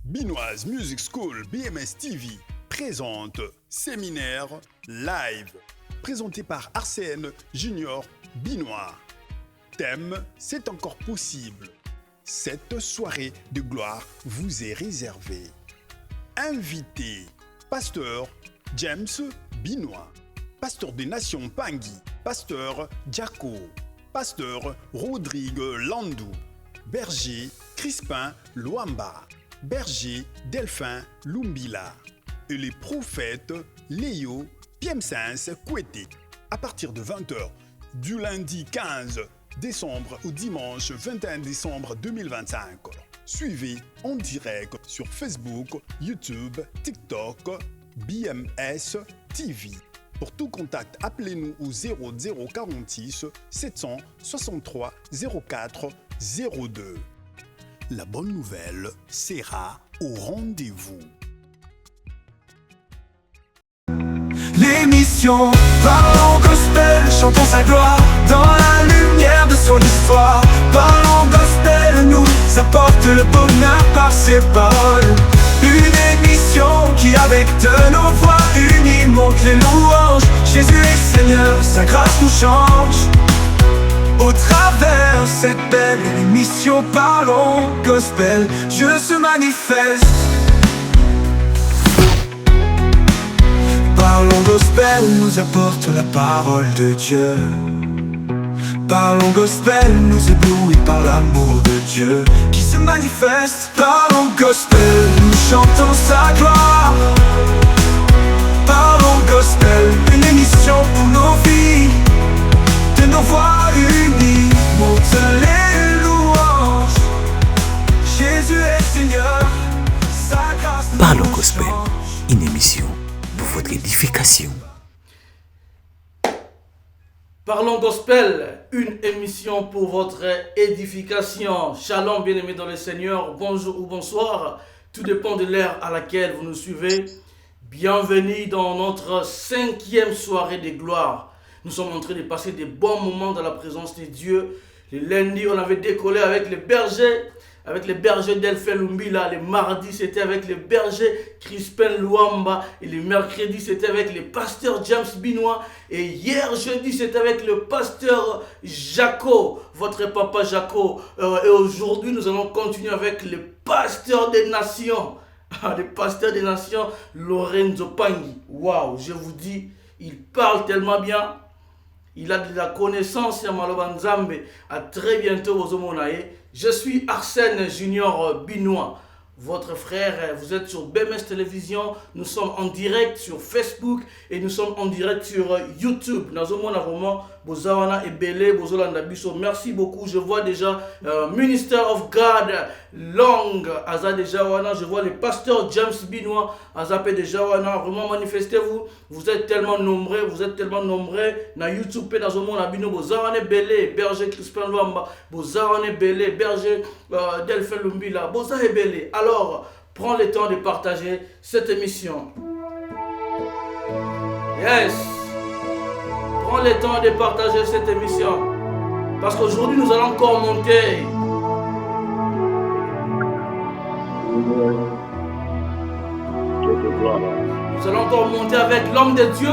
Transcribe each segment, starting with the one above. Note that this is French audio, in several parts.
Binoise Music School BMS TV présente Séminaire Live, présenté par Arsène Junior Binois. Thème, c'est encore possible. Cette soirée de gloire vous est réservée. Invité, pasteur James Binois, pasteur des Nations Pangui, pasteur Jaco, pasteur Rodrigue Landou, berger Crispin Luamba, berger Delphin Lumbila et les prophètes Léo Piemsens Kouete à partir de 20h du lundi 15 décembre au dimanche 21 décembre 2025. Suivez en direct sur Facebook, YouTube, TikTok, BMS TV. Pour tout contact, appelez-nous au 0046 763 04 02. La bonne nouvelle sera au rendez-vous. L'émission Parlons Gospel, chantons sa gloire dans la lumière de son histoire. Parlons Gospel nous apporte le bonheur par ses paroles. Une émission qui avec de nos voix unies monte les louanges. Jésus est Seigneur, sa grâce nous change. Au travers cette belle émission Parlons Gospel, Dieu se manifeste. Parlons Gospel nous apporte la parole de Dieu. Parlons Gospel nous éblouit par l'amour de Dieu qui se manifeste. Parlons Gospel, nous chantons sa gloire. Parlons Gospel, une émission pour nos vies. De nos voix unies, monte les louanges. Jésus est Seigneur, sa grâce nous Parlons Gospel, change. une émission pour votre édification. Parlons Gospel, une émission pour votre édification. Shalom, bien-aimés dans le Seigneur, bonjour ou bonsoir. Tout dépend de l'heure à laquelle vous nous suivez. Bienvenue dans notre 5e soirée de gloire. Nous sommes en train de passer des bons moments dans la présence de Dieu. Le lundi, on avait décollé avec les bergers Delphin Lumbila. Le mardi, c'était avec les bergers Crispin Luamba. Et le mercredi, c'était avec le pasteur James Binois. Et hier, jeudi, c'était avec le pasteur Jaco, votre papa Jaco. Et aujourd'hui, nous allons continuer avec le pasteur des nations. Le pasteur des nations, Lorenzo Pangui. Waouh, je vous dis, il parle tellement bien. Il a de la connaissance, Yamalobanzambe. À très bientôt, Ozomonae. Je suis Arsène Junior Binois, votre frère. Vous êtes sur BMS Télévision. Nous sommes en direct sur Facebook et nous sommes en direct sur YouTube. Nazomona vraiment, Bozawana et Belé, Bozolanda Bisso. Merci beaucoup. Je vois déjà Minister of God Long, Aza de Jawana. Je vois le pasteur James Binois, Azapé de Jawana. Vraiment, manifestez-vous. Vous êtes tellement nombreux. Na YouTube, Nazomona Bino, Bozawane Belé, berger Crispin Luamba, Bozawane Belé, berger Delphin Lumbila, Bozawane Belé. Alors, prends le temps de partager cette émission. Yes! Prends le temps de partager cette émission. Parce qu'aujourd'hui, nous allons encore monter. Nous allons encore monter avec l'homme de Dieu.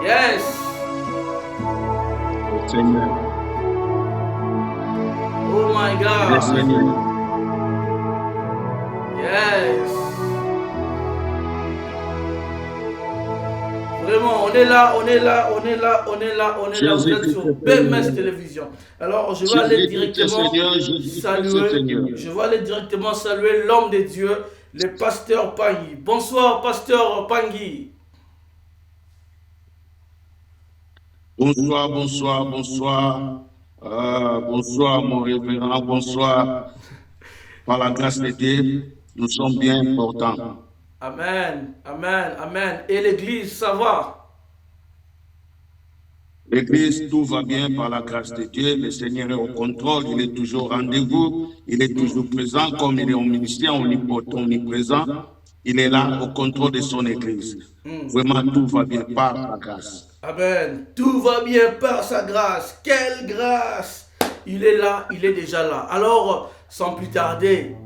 Yes! Seigneur. Oh my God! Seigneur. Yes! Vraiment, on est là. Vous êtes sur BMS Télévision. Alors, je vais aller directement saluer l'homme de Dieu, le pasteur Pangui. Bonsoir, pasteur Pangui. Bonsoir. Bonsoir, mon révérend. Bonsoir. Par la grâce de Dieu, nous sommes bien importants. Amen. Et l'église, ça va? L'église, tout va bien par la grâce de Dieu. Le Seigneur est au contrôle, il est toujours au rendez-vous, il est toujours présent, comme il est au ministère omniprésent. Il est là au contrôle de son église. Vraiment, tout va bien par la grâce. Amen. Tout va bien par sa grâce. Quelle grâce! il est là, il est déjà là. Alors, sans plus tarder,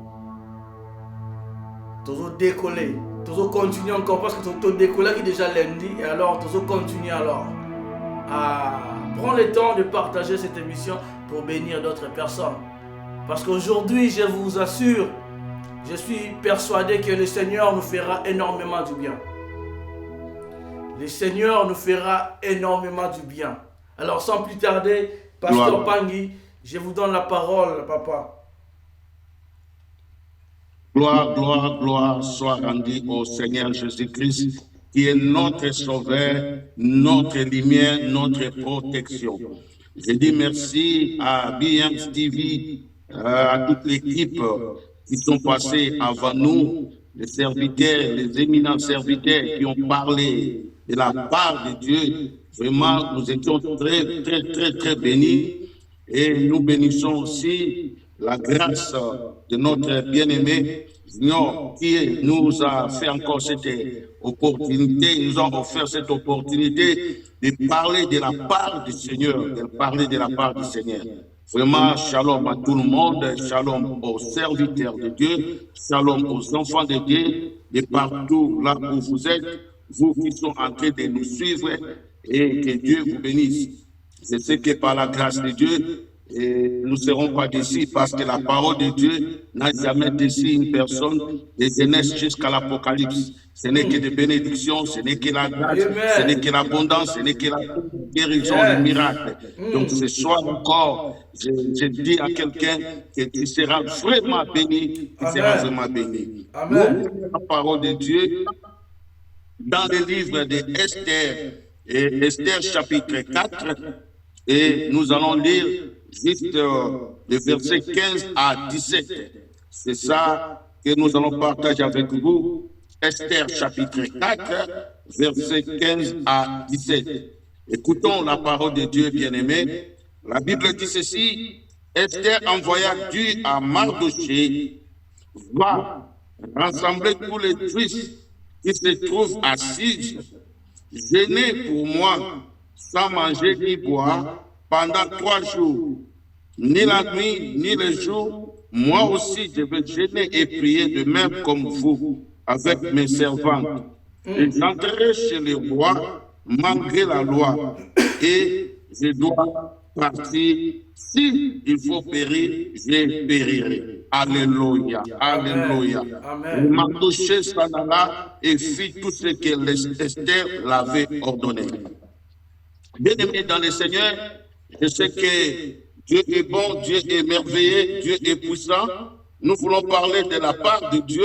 toujours décoller, toujours continuer encore parce que toujours décoller qui est déjà lundi et alors toujours continuer alors à prendre le temps de partager cette émission pour bénir d'autres personnes. Parce qu'aujourd'hui, je vous assure, je suis persuadé que le Seigneur nous fera énormément du bien. Le Seigneur nous fera énormément du bien. Alors sans plus tarder, Pasteur Pangui, je vous donne la parole, papa. Gloire, gloire, gloire soit rendue au Seigneur Jésus-Christ, qui est notre sauveur, notre lumière, notre protection. Je dis merci à BM TV, à toute l'équipe qui sont passés avant nous, les serviteurs, les éminents serviteurs qui ont parlé de la part de Dieu. Vraiment, nous étions très, très, très, très bénis et nous bénissons aussi la grâce de notre bien-aimé Junior qui nous a fait encore cette opportunité, nous a offert cette opportunité de parler de la part du Seigneur, de parler de la part du Seigneur. Vraiment, shalom à tout le monde, shalom aux serviteurs de Dieu, shalom aux enfants de Dieu, de partout là où vous êtes, vous qui sont en train de nous suivre, et que Dieu vous bénisse. Je sais que par la grâce de Dieu, et nous ne serons pas déçus parce que la parole de Dieu n'a jamais déçu une personne de Genèse jusqu'à l'Apocalypse. Ce n'est que des bénédictions, ce n'est que la grâce, ce n'est que l'abondance, ce n'est que la guérison, le miracle. Donc ce soir encore, je dis à quelqu'un que tu seras vraiment béni, tu seras vraiment béni. Amen. La parole de Dieu dans le livre de Esther, et Esther chapitre 4, et nous allons lire juste le verset 15 à 17. C'est ça que nous allons partager avec vous. Esther chapitre 4, verset 15 à 17. Écoutons la parole de Dieu, bien-aimé. La Bible dit ceci: Esther envoya Dieu à Mardochée, va rassembler tous les Juifs qui se trouvent assis, gênés pour moi, sans manger ni boire, pendant 3 jours. Ni la nuit, ni le jour, moi aussi je vais gêner et prier de même comme vous, avec mes servantes. Et j'entrerai chez le roi, malgré la loi, et je dois partir. Si il faut périr, je périrai. Alléluia, alléluia. Mardochée s'en alla et fit tout ce que Esther l'avait ordonné. Bien-aimés dans le Seigneur, je sais que Dieu est bon, Dieu est merveilleux, Dieu est puissant. Nous voulons parler de la part de Dieu.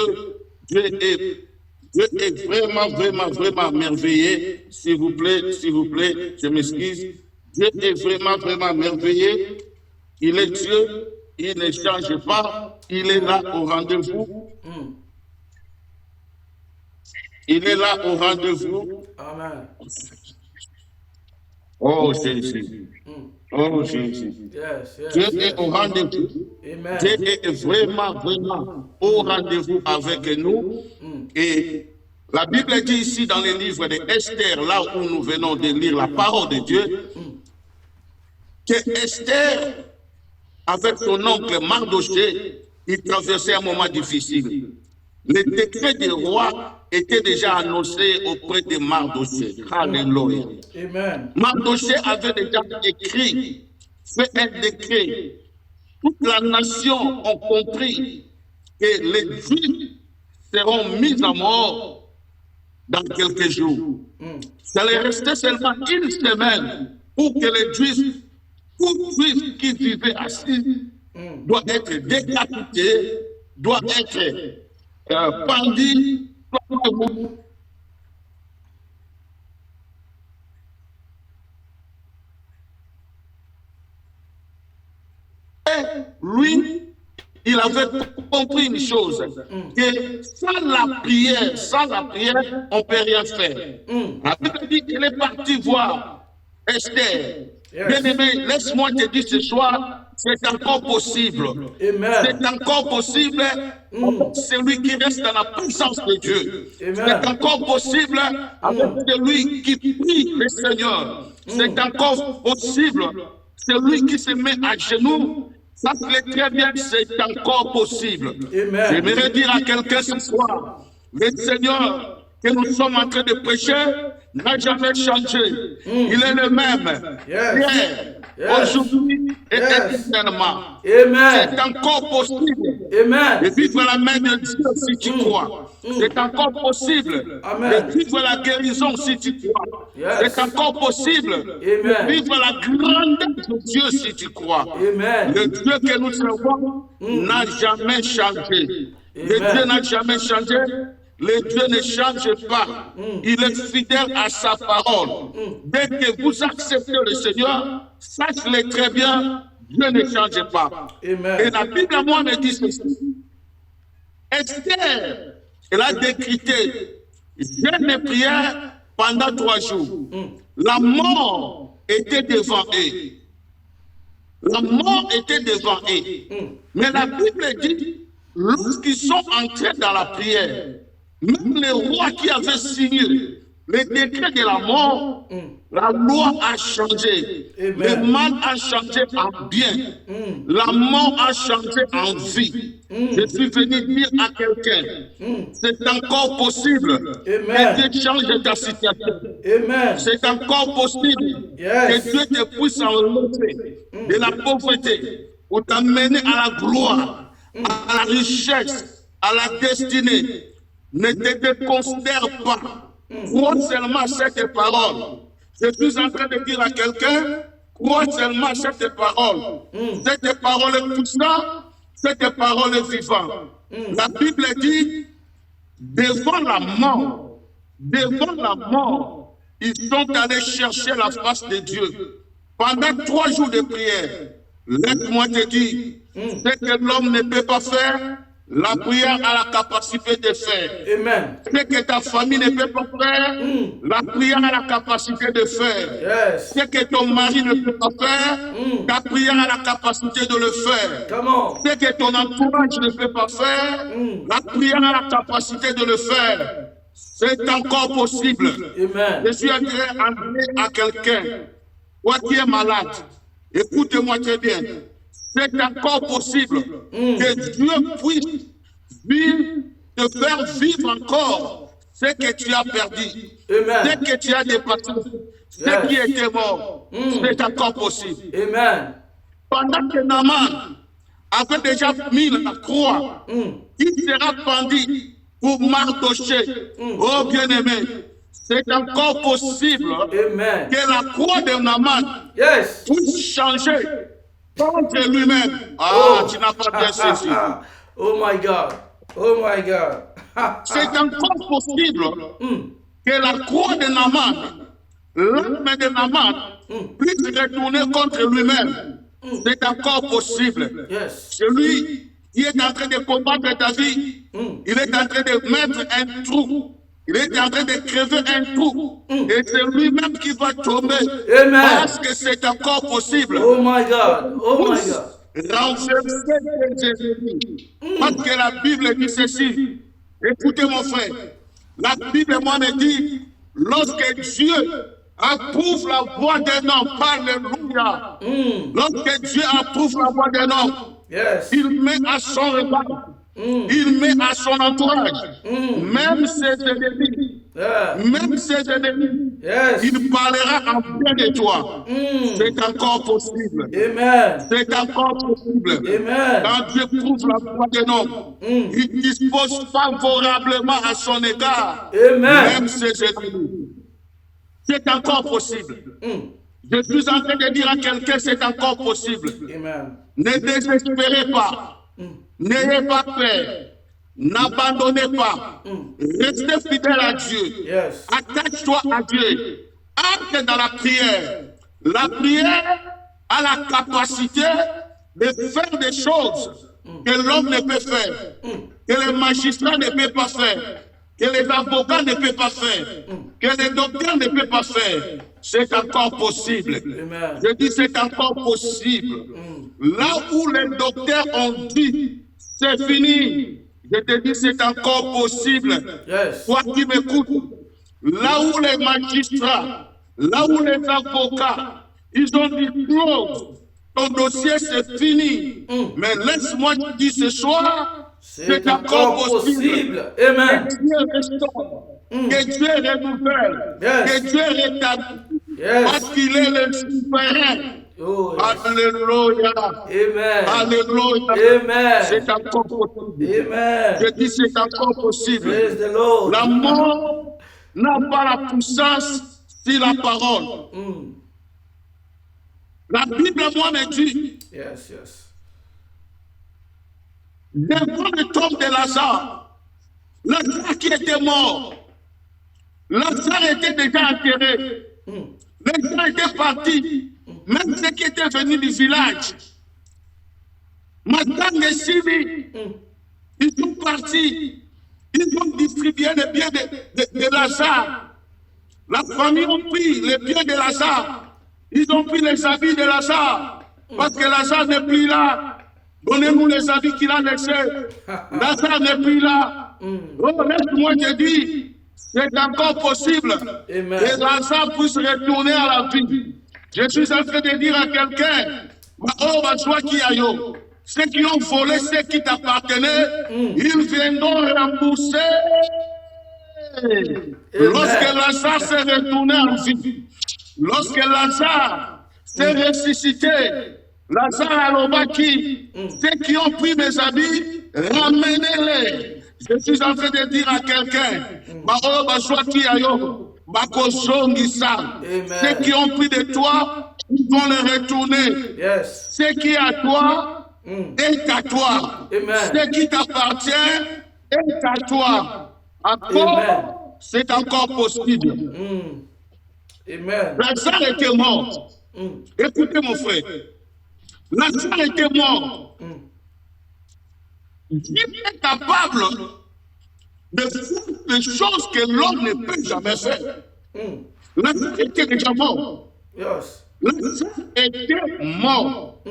Dieu est vraiment, vraiment, vraiment merveilleux. S'il vous plaît, je m'excuse. Dieu est vraiment, vraiment merveilleux. Il est Dieu, il ne change pas, il est là au rendez-vous. Il est là au rendez-vous. Amen. Oh Jésus. Oh Jésus. Dieu est au rendez-vous. Dieu est vraiment, vraiment au rendez-vous avec nous. Et la Bible dit ici dans le livre de Esther, là où nous venons de lire la parole de Dieu, que Esther, avec son oncle Mardochée, il traversait un moment difficile. Le décret du roi était déjà annoncé auprès de Mardochée. Alléluia. Mardochée avait déjà écrit, fait un décret. Toute la nation a compris que les Juifs seront mis à mort dans quelques jours. Ça leur restait seulement une semaine pour que les Juifs, tout Juif qui vivait assis, doit être décapité, doit être pendu. Et lui, il avait compris une chose, que sans la prière, on ne peut rien faire. La Bible dit qu'il est parti voir Esther. Bien-aimé, laisse-moi te dire ce soir, c'est encore possible. C'est encore possible avec celui qui reste dans la présence de Dieu. C'est encore possible avec celui qui prie le Seigneur. C'est encore possible celui qui se met à genoux, ça c'est très bien, c'est encore possible. Amen. J'aimerais dire à quelqu'un ce soir, le Seigneur que nous sommes en train de prêcher n'a jamais changé. Il est le même. Hier, aujourd'hui et éternellement. Amen. C'est encore possible Amen. de vivre la main de Dieu si tu crois. C'est encore possible Amen. de vivre la guérison si tu crois. Yes. C'est encore possible Amen. de vivre la grandeur de Dieu si tu crois. Amen. Le Dieu que nous servons n'a jamais changé. Le Amen. Dieu n'a jamais changé. Le Dieu ne change pas. Il est fidèle à sa parole. Dès que vous acceptez le Seigneur, sachez-le très bien, Dieu ne change pas. Amen. Et la Bible à moi me dit ceci. Esther, elle a décrété jeûne et prière pendant 3 jours. La mort était devant eux. La mort était devant eux. Mais la Bible dit, lorsqu'ils sont entrés dans la prière, même le roi qui avait signé le décret de la mort, la loi a changé. Amen. Le mal a changé en bien. La mort a changé en vie. Je suis venu dire à quelqu'un, c'est encore possible Amen. que Dieu change ta situation. Amen. C'est encore possible Yes. que Dieu te puisse enlever de la pauvreté pour t'amener à la gloire, à la richesse, à la destinée. Ne te déconsidère pas. Crois seulement cette parole. Je suis en train de dire à quelqu'un, crois seulement cette parole. Cette parole est puissante, cette parole est vivante. La Bible dit, devant la mort, ils sont allés chercher la face de Dieu. Pendant 3 jours de prière, laisse-moi te dire, ce que l'homme ne peut pas faire, la prière a la capacité de faire. Amen. Ce que ta famille ne peut pas faire, la prière a la capacité de faire. Yes. Ce que ton mari ne peut pas faire, ta prière a la capacité de le faire. Come on. Ce que ton entourage ne peut pas faire, la prière a la capacité de le faire. C'est encore possible. Amen. Je suis en train de dire à quelqu'un, toi qui es malade, écoute-moi très bien. C'est encore possible que Dieu puisse te faire vivre encore ce que tu as perdu, Amen. ce que tu as dépassé, ce qui était mort. C'est encore possible. Amen. Pendant que Naaman avait déjà mis la croix, il sera pendu pour Mardoché. Oh bien-aimé, c'est encore possible Amen. que la croix de Naaman Yes. puisse changer contre lui-même. Ah, tu n'as pas bien saisi. Oh my God. Oh my God. C'est encore possible que la croix de Naaman, l'âme de Naaman, puisse retourner contre lui-même. C'est encore possible. Yes. Celui qui est en train de combattre ta vie, il est en train de mettre un trou. Il est en train de crever un trou. Et c'est lui-même qui va tomber. Amen. Parce que c'est encore possible. Oh my God. Oh my God. Renverser les ennemis. Parce que la Bible dit ceci. Écoutez mon frère. La Bible, moi, me dit, lorsque Dieu approuve la voix d'un homme, alléluia. Lorsque Dieu approuve la voix d'un homme, Yes. il met à son regard, il met à son entourage, même ses ennemis, Yeah. même ses ennemis, Yes. il parlera en bien de toi. C'est encore possible. Amen. C'est encore possible. Amen. Quand Dieu prouve la voix d'un homme, il dispose favorablement à son égard, Amen. même ses ennemis. C'est encore possible. Je suis en train de dire à quelqu'un, c'est encore possible. Amen. Ne désespérez pas. N'ayez pas peur. N'abandonnez pas. Restez fidèle à Dieu. Yes. Attache-toi à Dieu. Entre dans la prière. La prière a la capacité de faire des choses que l'homme ne peut faire, que le magistrat ne peut pas faire, que les avocats ne peuvent pas faire, que les docteurs ne peuvent pas faire. C'est encore possible. Amen. Je dis c'est encore possible. Là où les docteurs ont dit c'est fini, je te dis c'est encore possible. Yes. Toi qui m'écoutes, là où les magistrats, là où les avocats, Ils ont dit, Claude, ton dossier c'est fini. Mais laisse-moi te dire ce soir, c'est encore possible. Amen. Que Dieu restaure, que Dieu renouvelle, que Dieu rétablit, parce qu'il est le souverain. Oh, yes. Alléluia. Amen. Alléluia. Amen. C'est encore possible. Amen. Je dis c'est encore possible. Praise the Lord. La mort n'a pas la puissance sur la parole. La Bible, moi, me dit, Yes, yes. devant le tombe de Lazare, Lazare qui était mort, Lazare était déjà enterré. Les gens étaient partis, même ceux qui étaient venus du village. Madame et Sibi, ils sont partis. Ils ont distribué les biens de Lazare. La famille a pris les biens de Lazare. Ils ont pris les habits de Lazare. Parce que Lazare n'est plus là. Donnez-nous les habits qu'il a laissés. Lazare n'est plus là. Oh, laisse-moi te dire, c'est encore possible. Amen. Que Lazare puisse retourner à la vie. Je suis en train de dire à quelqu'un, oh, ma joie qui a yo. Ceux qui ont volé ce qui t'appartenait, ils viendront rembourser. Lorsque Lazare s'est retourné en vie, lorsque Lazare s'est ressuscité, Lazare a l'obaki, ceux qui ont pris mes habits, ramenez-les. Je suis en train de dire à quelqu'un, ceux qui ont pris de toi, ils vont les retourner. Yes. Ce qui est à toi est à toi. Amen. Ce qui t'appartient est à toi. Encore, c'est encore possible. Amen. Lazare était mort. Écoutez mon frère. Lazare était mort. Dieu est capable de faire des choses que l'homme ne peut jamais faire. Lazare était déjà mort. Yes. Lazare était mort.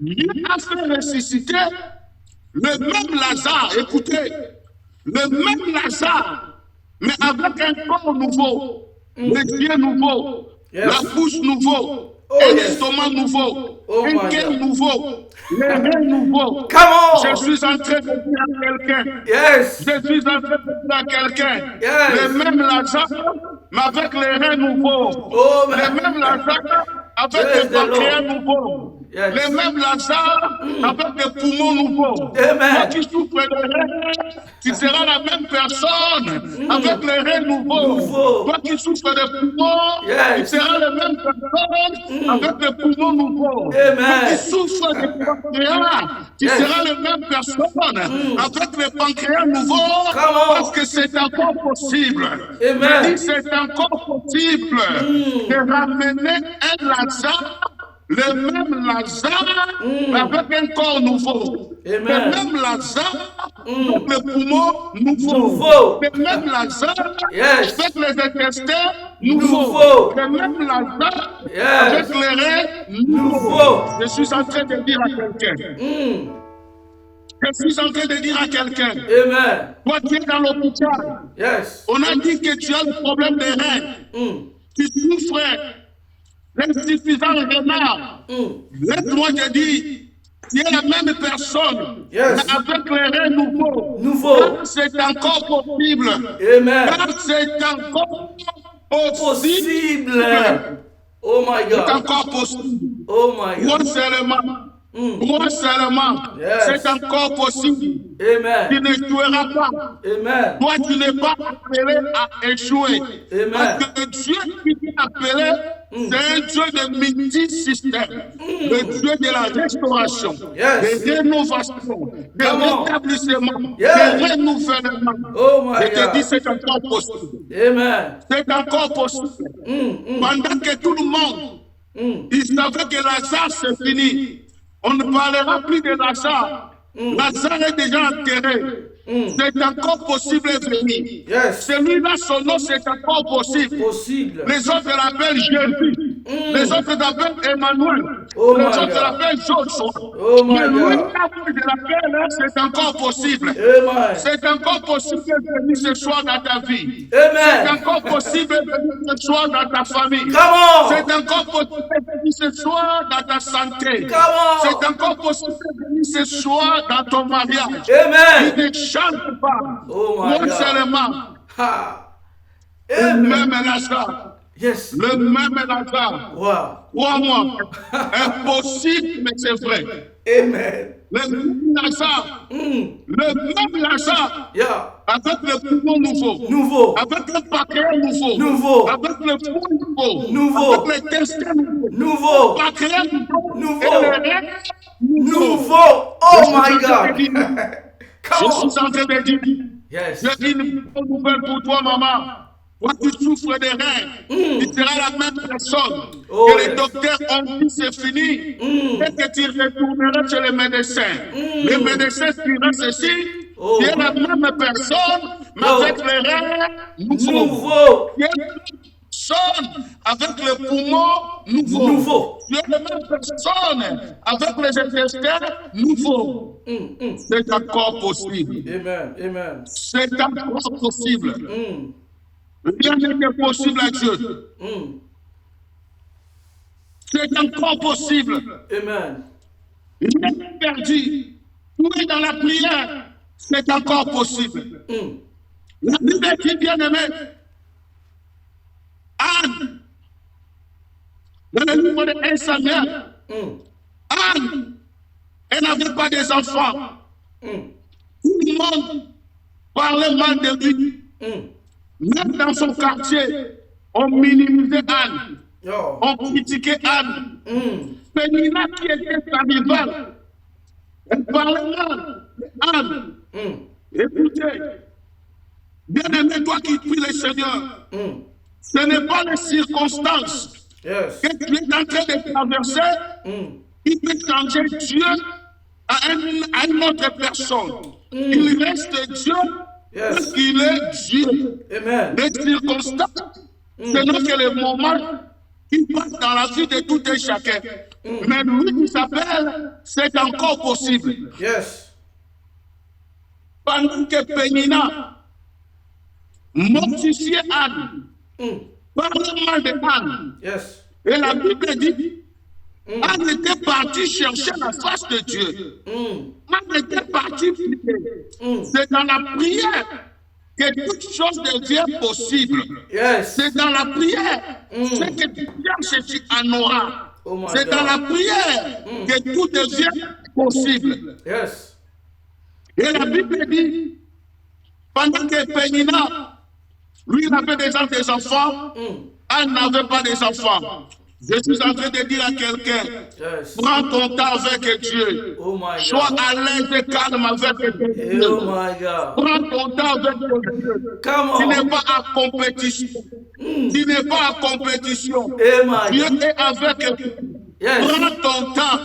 Dieu a fait ressusciter le même Lazare, écoutez, le même Lazare, mais avec un corps nouveau, les yeux nouveaux, la bouche nouveau, un estomac nouveau, un cœur nouveau, les reins nouveaux. Come on. Je suis en train de dire à quelqu'un, Yes. je suis en train de dire à quelqu'un, Yes. le même Lazare, mais avec les reins nouveaux, Oh, le man. même Lazare, avec Yes, les the pancréas Lord. nouveaux. Yes. Les mêmes Lazare avec des poumons nouveaux. Amen. Toi qui souffres de reins, tu seras la même personne avec les reins nouveaux. Nouveau. Toi qui souffres de poumons, Yes. tu seras la même personne avec des poumons nouveaux. Amen. Toi qui souffres de pancréas, tu Yes. seras la même personne avec les pancréas nouveaux. Come on. Parce que c'est encore possible. Amen. Je dis, c'est encore possible de ramener un Lazare. Le même Lazare avec un corps nouveau. Amen. Le même Lazare avec les poumons nouveaux. Nouveau. Le même Lazare Yes. avec les intestins nouveaux. Nouveau. Le même Lazare Yes. avec les reins nouveaux. Nouveau. Je suis en train de dire à quelqu'un. Je suis en train de dire à quelqu'un. Amen. Toi qui es dans l'hôpital, Yes. on a dit que tu as le problème des reins. Tu souffres l'insuffisance rénale. Laisse-moi te dire, tu es la même personne, Yes. mais avec les reins nouveaux. Nouveau. Car c'est encore possible. Amen. Car c'est encore possible. Possible. Oh my C'est God. encore possible. Oh my Moi God. seulement. Moi seulement. Yes. C'est encore possible. Tu Amen. ne tueras pas. Amen. Toi, tu n'es pas appelé à échouer. Amen. Parce que Dieu qui t'est appelé, c'est un Dieu de multi-système. Le Dieu de la restauration, Yes. de rénovation, de Come on. rétablissement, Yes. de renouvellement. Oh my Je te dis, God. c'est encore possible. Amen. C'est encore possible. Pendant que tout le monde, il savait que Lazare, c'est fini. On ne parlera plus de Lazare. Lazare est déjà enterré. C'est encore possible de venir. Yes. Celui-là, son nom, c'est encore possible. Possible. Les autres l'appellent Jésus. Les autres l'appellent Emmanuel. Oh Les my autres God. l'appellent Joshua. Oh my Mais lui, God. là où je l'appelle, c'est encore possible. Amen. C'est encore possible de venir ce soir dans ta vie. C'est Amen. encore possible de venir ce soir dans ta famille. Come on. C'est encore possible de venir ce soir dans ta santé. Come on. C'est encore possible de venir ce soir dans ton mariage. Amen. Il ne change pas. Oh my Moi God. seulement. Ha. Le Amen. même Lazare. Yes. Le même Lazare. Wow. Crois-moi. Impossible, mais c'est vrai. Amen. Le même Lazare. Le même Lazare. Yeah. Avec le poumon nouveau. Nouveau. Avec le pancréas nouveau. Nouveau. Avec le foie nouveau. Nouveau. Avec l'intestin nouveau. Nouveau. Pancréas nouveau. Nouveau. Et le rein Nouveau. Oh my God. Je Come on. suis en train de dire. Yes. J'ai une bonne nouvelle pour toi, maman. Toi, tu souffres des reins. Tu seras la même personne Oh, que les yes. docteurs ont dit c'est fini. Dès que tu retourneras chez les médecins, les médecins diront ceci. Oh. Tu es la même personne, mais Oh. avec les reins nouveaux. Nouveau. Tu es la même personne avec le poumon nouveau. Nouveau. Tu es la même personne avec les intestins nouveaux. C'est encore possible. Amen. Amen. C'est encore possible. Mm. Rien n'était possible à Dieu. Mm. C'est encore possible. Amen. Rien n'est perdu. Tout est dans la prière. C'est encore possible. Mm. La Bible dit, bien aimé, Anne, dans le livre de 1 Samuel, Anne, elle n'avait pas des enfants. Tout le monde parlait mal de lui. Même dans son quartier, on minimisait Anne. Yo. On critiquait Anne. Pénina qui était sa rivale, elle parlait mal de Anne. Écoutez, bien-aimé, toi qui pries le Seigneur, ce n'est pas les circonstances Yes. que tu es en train de traverser qui peut changer Dieu à une autre personne. Il reste Dieu Yes. parce qu'il est Dieu. Amen. Les circonstances, ce n'est que les moments qui passent dans la vie de tout un chacun. Mais lui qui s'appelle, c'est encore possible. Yes. Pendant que Pénina mortifiait Anne, parlait mal de Anne, Yes. et la Bible dit, Anne était partie chercher la face de Dieu. Anne était partie prier. C'est dans la prière que toute chose devient possible. Yes. C'est dans la prière. Ce que tu cherches, tu en auras. Oh my C'est dans God. la prière que tout devient possible. Yes. Et la Bible dit, pendant que Pénina, lui, il avait déjà des enfants, Anne n'avait pas des enfants. Je suis en train de dire à quelqu'un, Yes. prends ton temps avec Dieu. Oh my Sois God. à l'aise et calme avec Dieu. Oh my God. Prends ton temps avec Dieu. Come Tu on. n'es pas à compétition. Tu n'es pas à compétition. Oh my Dieu God. est avec toi. Yes. Prends ton temps.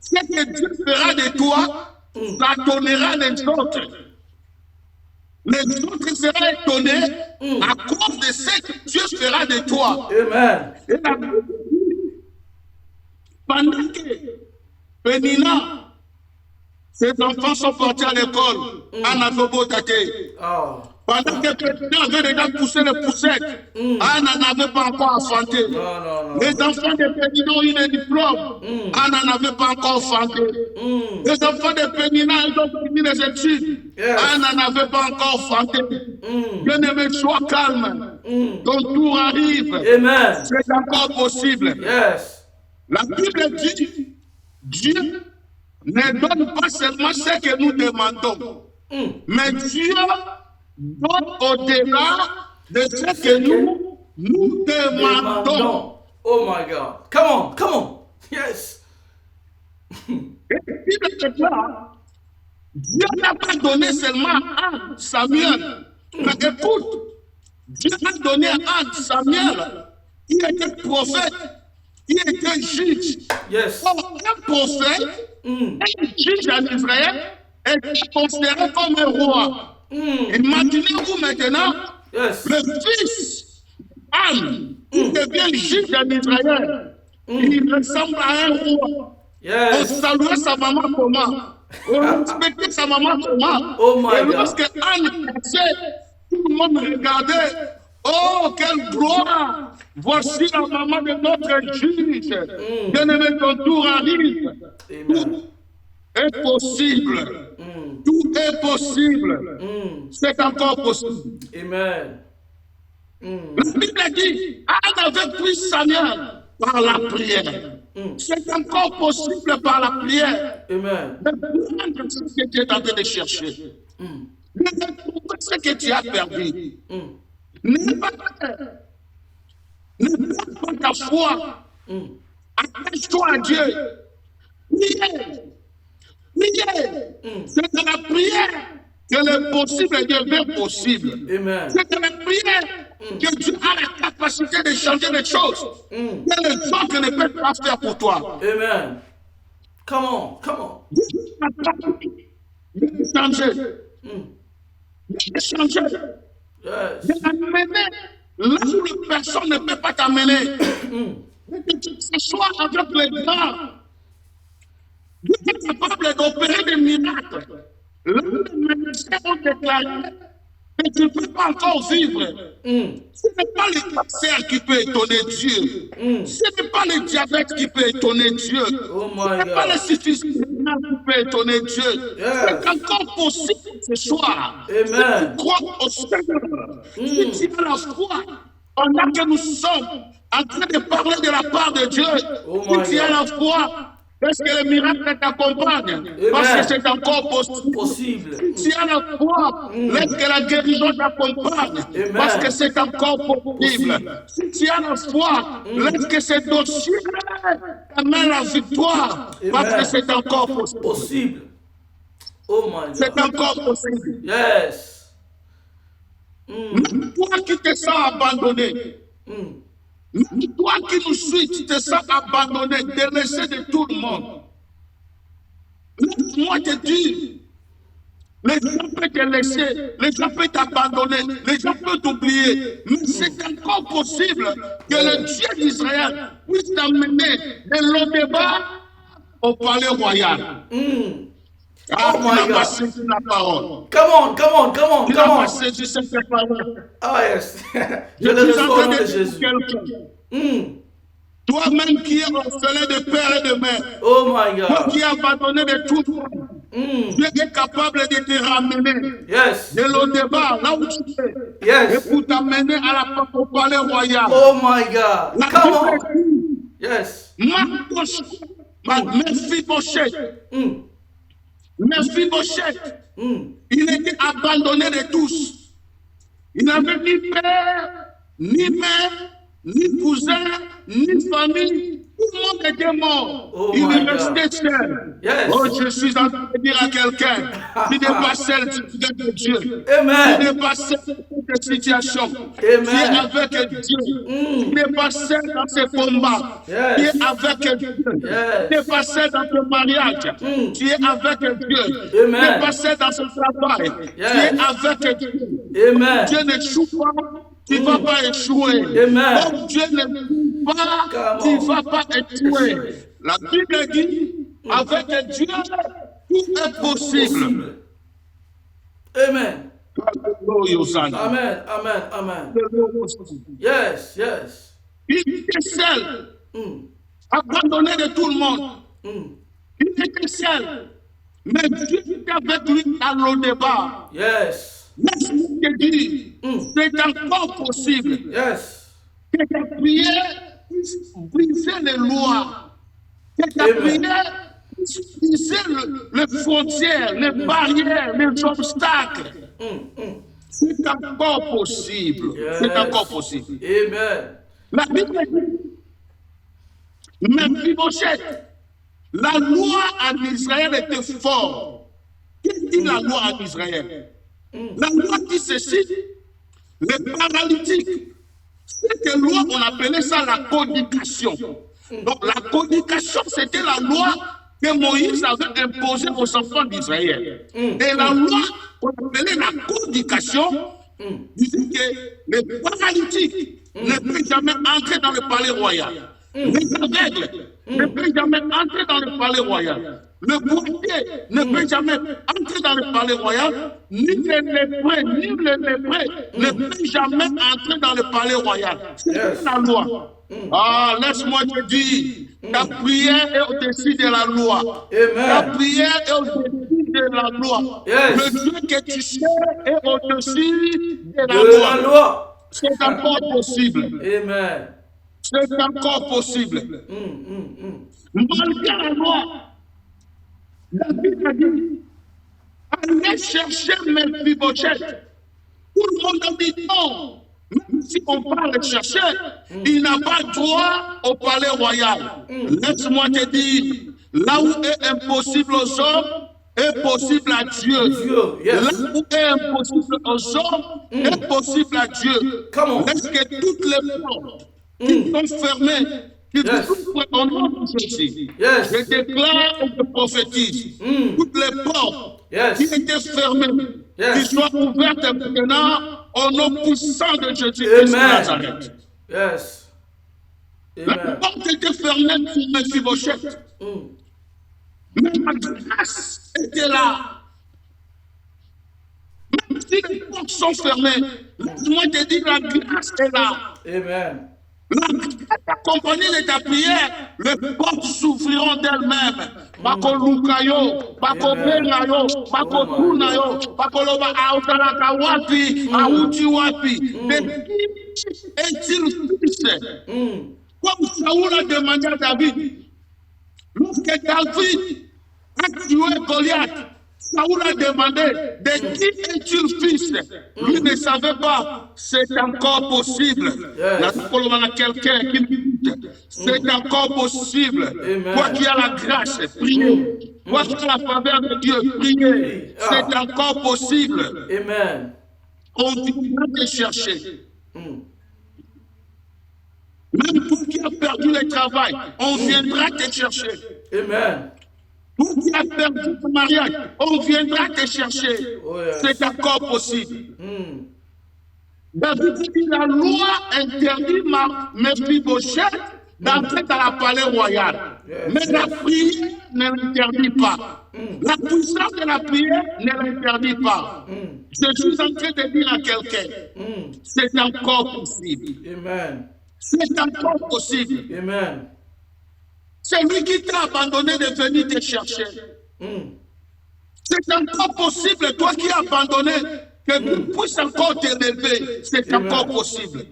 Ce que Dieu fera de toi, ça donnera les autres. Les autres seront étonnés à cause de ce que Dieu fera de toi. Amen. Et la Bible dit, pendant que Pénina, ses enfants sont partis à l'école, Anne avait beau tâter. Oh. Pendant que Pénina avait déjà poussé les poussettes, Anne n'avait pas encore enfanté. Non, non, non. Les enfants de Pénina ont eu des diplômes. Anne n'avait pas encore enfanté. Les enfants de Pénina, ils ont fini les études. Yes. Anne n'avait pas encore enfanté. Bien-aimé, sois calme. Ton tour arrive. Amen. C'est encore possible. Yes. La Bible dit, Dieu ne donne pas seulement ce que nous demandons, mais Dieu donne au-delà de ce que nous demandons. Demandons. Oh my God. Come on. Come on. Yes. Et la Bible déclare, Dieu n'a pas donné seulement à Samuel. Mais écoute, Dieu a donné à Samuel, qui était prophète, qui était juge. Yes. Or, un prophète, un juge en Israël, est considéré comme un roi. Imaginez-vous maintenant, Yes. le fils âne, il devient juge en Israël. Il ressemble à un roi. On Yes. saluait sa maman comment? On respectait sa maman comment? Oh my Et God. lorsque Anne passait, tout le monde regardait. Oh, quelle gloire! Voici la maman de notre juge. Bien-aimé, ton tour arrive. Amen. Est possible. Tout est possible. C'est encore possible. Amen. La Bible dit, Anne avait pris Samuel par la prière. C'est encore possible par la prière. Amen. De prendre ce que tu es en train de chercher. De retrouver ce que tu as perdu. Ne pas ta foi. Attache-toi à Dieu. Priez. Priez. C'est dans la prière que le possible devient possible. Amen. C'est dans la prière que Dieu a la capacité de changer les choses. Que les autres ne peuvent pas faire pour toi. Amen. Come on, come on. De changer. De changer. Yes. De t'amener là où personne ne peut pas t'amener. Que tu sois avec les grands. Dieu est capable d'opérer des miracles. Là où les médecins ont déclaré que tu ne peux pas encore vivre. Ce n'est pas le cancer qui peut étonner Dieu. Ce n'est pas le diabète qui peut étonner Dieu. Oh Ce my n'est pas le God. syphilis qui peut étonner Dieu. Yeah. C'est encore possible ce soir. Amen. Si tu crois au Seigneur, si tu as la foi, pendant que nous sommes en train de parler de la part de Dieu, Oh my si tu as God. la foi, est-ce que le miracle t'accompagne? Parce que c'est encore possible. Possible. Si tu as la foi, laisse que la guérison t'accompagne. Amen. Parce que c'est encore possible. Si tu as la foi, laisse que ce dossier amène la victoire. Parce Amen. que c'est encore possible. Possible. Oh my C'est God. encore possible. Yes. Même toi qui te sens abandonné, même toi qui nous suis, tu te sens abandonné, délaissé de tout le monde. Laisse-moi te dire, les gens peuvent te laisser, les gens peuvent t'abandonner, les gens peuvent t'oublier. Mais c'est encore possible que le Dieu d'Israël puisse t'amener de Lodébar au palais royal. Ah, Oh tu my n'as pas God. saisi la parole. Come on, come on, come on, Tu n'as come pas on. saisi cette parole. Ah yes. Je Je le suis en reçois au train nom de de dire Jésus. quelqu'un. Toi-même qui es orphelin de père et de mère, Oh my toi God. qui es abandonné de tout le monde, Dieu est capable de te ramener Yes. de l'au-débat, là où tu es, et Yes. pour t'amener à la porte au palais royal. Oh my God. La Come Bible on. dit, Yes. Mephibosheth, il était abandonné de tous. Il n'avait ni père, ni mère, ni cousin, ni famille. Tout le monde était mort. Oh Il my est God. resté seul. Yes. Oh, je suis en train de dire à quelqu'un, tu n'es pas seul, tu es de Dieu. Tu Amen. n'es pas seul dans cette situation. Tu Amen. es avec Dieu. Tu n'es pas seul dans ce combat. Yes. Tu es avec Dieu. Yes. Tu n'es pas seul dans ton mariage. Tu es avec Dieu. Amen. Tu n'es pas seul dans ce travail. Yes. Tu es avec Dieu. Amen. Dieu n'échoue pas. Tu ne vas pas échouer. Amen. Comme Dieu ne pas, Come tu on. ne vas pas échouer. La Bible dit, avec Dieu, tout est possible. Possible. Amen. Alléluia, Hosanna. Amen. Amen. Amen. Alléluia. Yes. Yes. Il était seul, abandonné de tout le monde. Il était seul. Mais Dieu était avec lui à l'au-débat. Yes. Laisse-moi te dire, c'est encore possible Yes. que ta prière puisse briser les lois. Que ta Amen. prière puisse briser les frontières, les barrières, les obstacles. C'est encore possible. Yes. C'est encore possible. Amen. La Bible dit, Mephibosheth, la loi en Israël était forte. Qu'est-ce dit la loi en Israël? La loi dit ceci, les paralytiques, cette loi, on appelait ça la codication. Donc la codication, c'était la loi que Moïse avait imposée aux enfants d'Israël. Et la loi qu'on appelait la codication disait que les paralytiques ne peut jamais entrer dans le palais royal. Les aveugles ne peuvent jamais entrer dans le palais royal. Le bourbier ne peut jamais entrer dans le palais royal. Ni les lépreux, ne peut jamais entrer dans le palais royal. C'est la loi. Ah, laisse-moi te dire, ta prière est au-dessus de la loi. Ta prière est au-dessus de la loi. Le Dieu que tu sais est au-dessus de la loi. C'est encore possible. Amen. C'est encore possible. Malgré la loi, David a dit, allez chercher Mephibosheth. Tout le monde a dit non. Même si on part le chercher, il n'a pas droit au palais royal. Laisse-moi te dire, là où est impossible aux hommes, est possible à Dieu. Là où est impossible aux hommes, est possible à Dieu. Est-ce que toutes les portes qui sont fermées, qui s'ouvrent au nom de Jésus, je déclare et je prophétise, toutes les portes qui étaient fermées, qui soient ouvertes maintenant au nom puissant de Jésus-Christ de Nazareth. La porte était fermée sur Mephibosheth. Mais la grâce était là. Même si les portes sont fermées, laisse-moi te dire, la grâce est là. Amen. La compagnie de ta prière, les portes s'ouvriront d'elles-mêmes. Bako lukayo, bako penayo, bako tunayo, bako loba autalaka wapi, auti wapi. De qui est-il fils? Comme Saoul a demandé à David, lorsque David a tué Goliath, Saoul a demandé, de qui est-il fils? Lui ne savait pas. C'est encore possible. Quelqu'un qui me dit, c'est encore possible. Toi qui as la grâce, priez. Toi qui as la faveur de Dieu, priez. C'est encore possible. Amen. On viendra te chercher. Même toi qui as perdu le travail, on viendra te chercher. Amen. Toi qui as perdu ton mariage, on viendra te chercher. C'est encore possible. David dit, la loi interdit Mephibosheth d'entrer dans le palais royal. Mais la prière ne l'interdit pas. La puissance de la prière ne l'interdit pas. Je suis en train de dire à quelqu'un, c'est encore possible. Amen. C'est encore possible. Amen. C'est lui qui t'a abandonné de venir te chercher. C'est encore possible, toi qui as abandonné, que tu puisses encore te lever. C'est encore possible.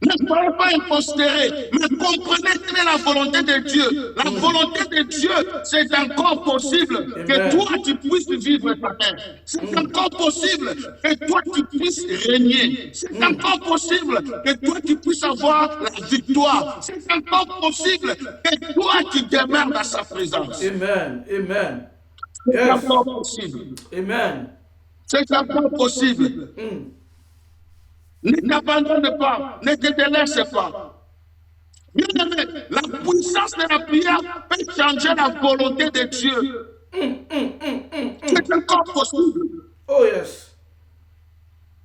Ne soyez pas impostérés, mais comprenez quelle est la volonté de Dieu. La volonté de Dieu, c'est encore possible que toi tu puisses vivre ta mère. C'est encore possible que toi tu puisses régner. C'est encore possible que toi tu puisses avoir la victoire. C'est encore possible que toi tu demeures dans sa présence. Amen. Amen. C'est encore possible. Amen. C'est encore possible. Ne t'abandonne pas, ne te délaisse pas. Bien aimé, la puissance de la prière peut changer la volonté de Dieu. C'est encore possible. Oh yes.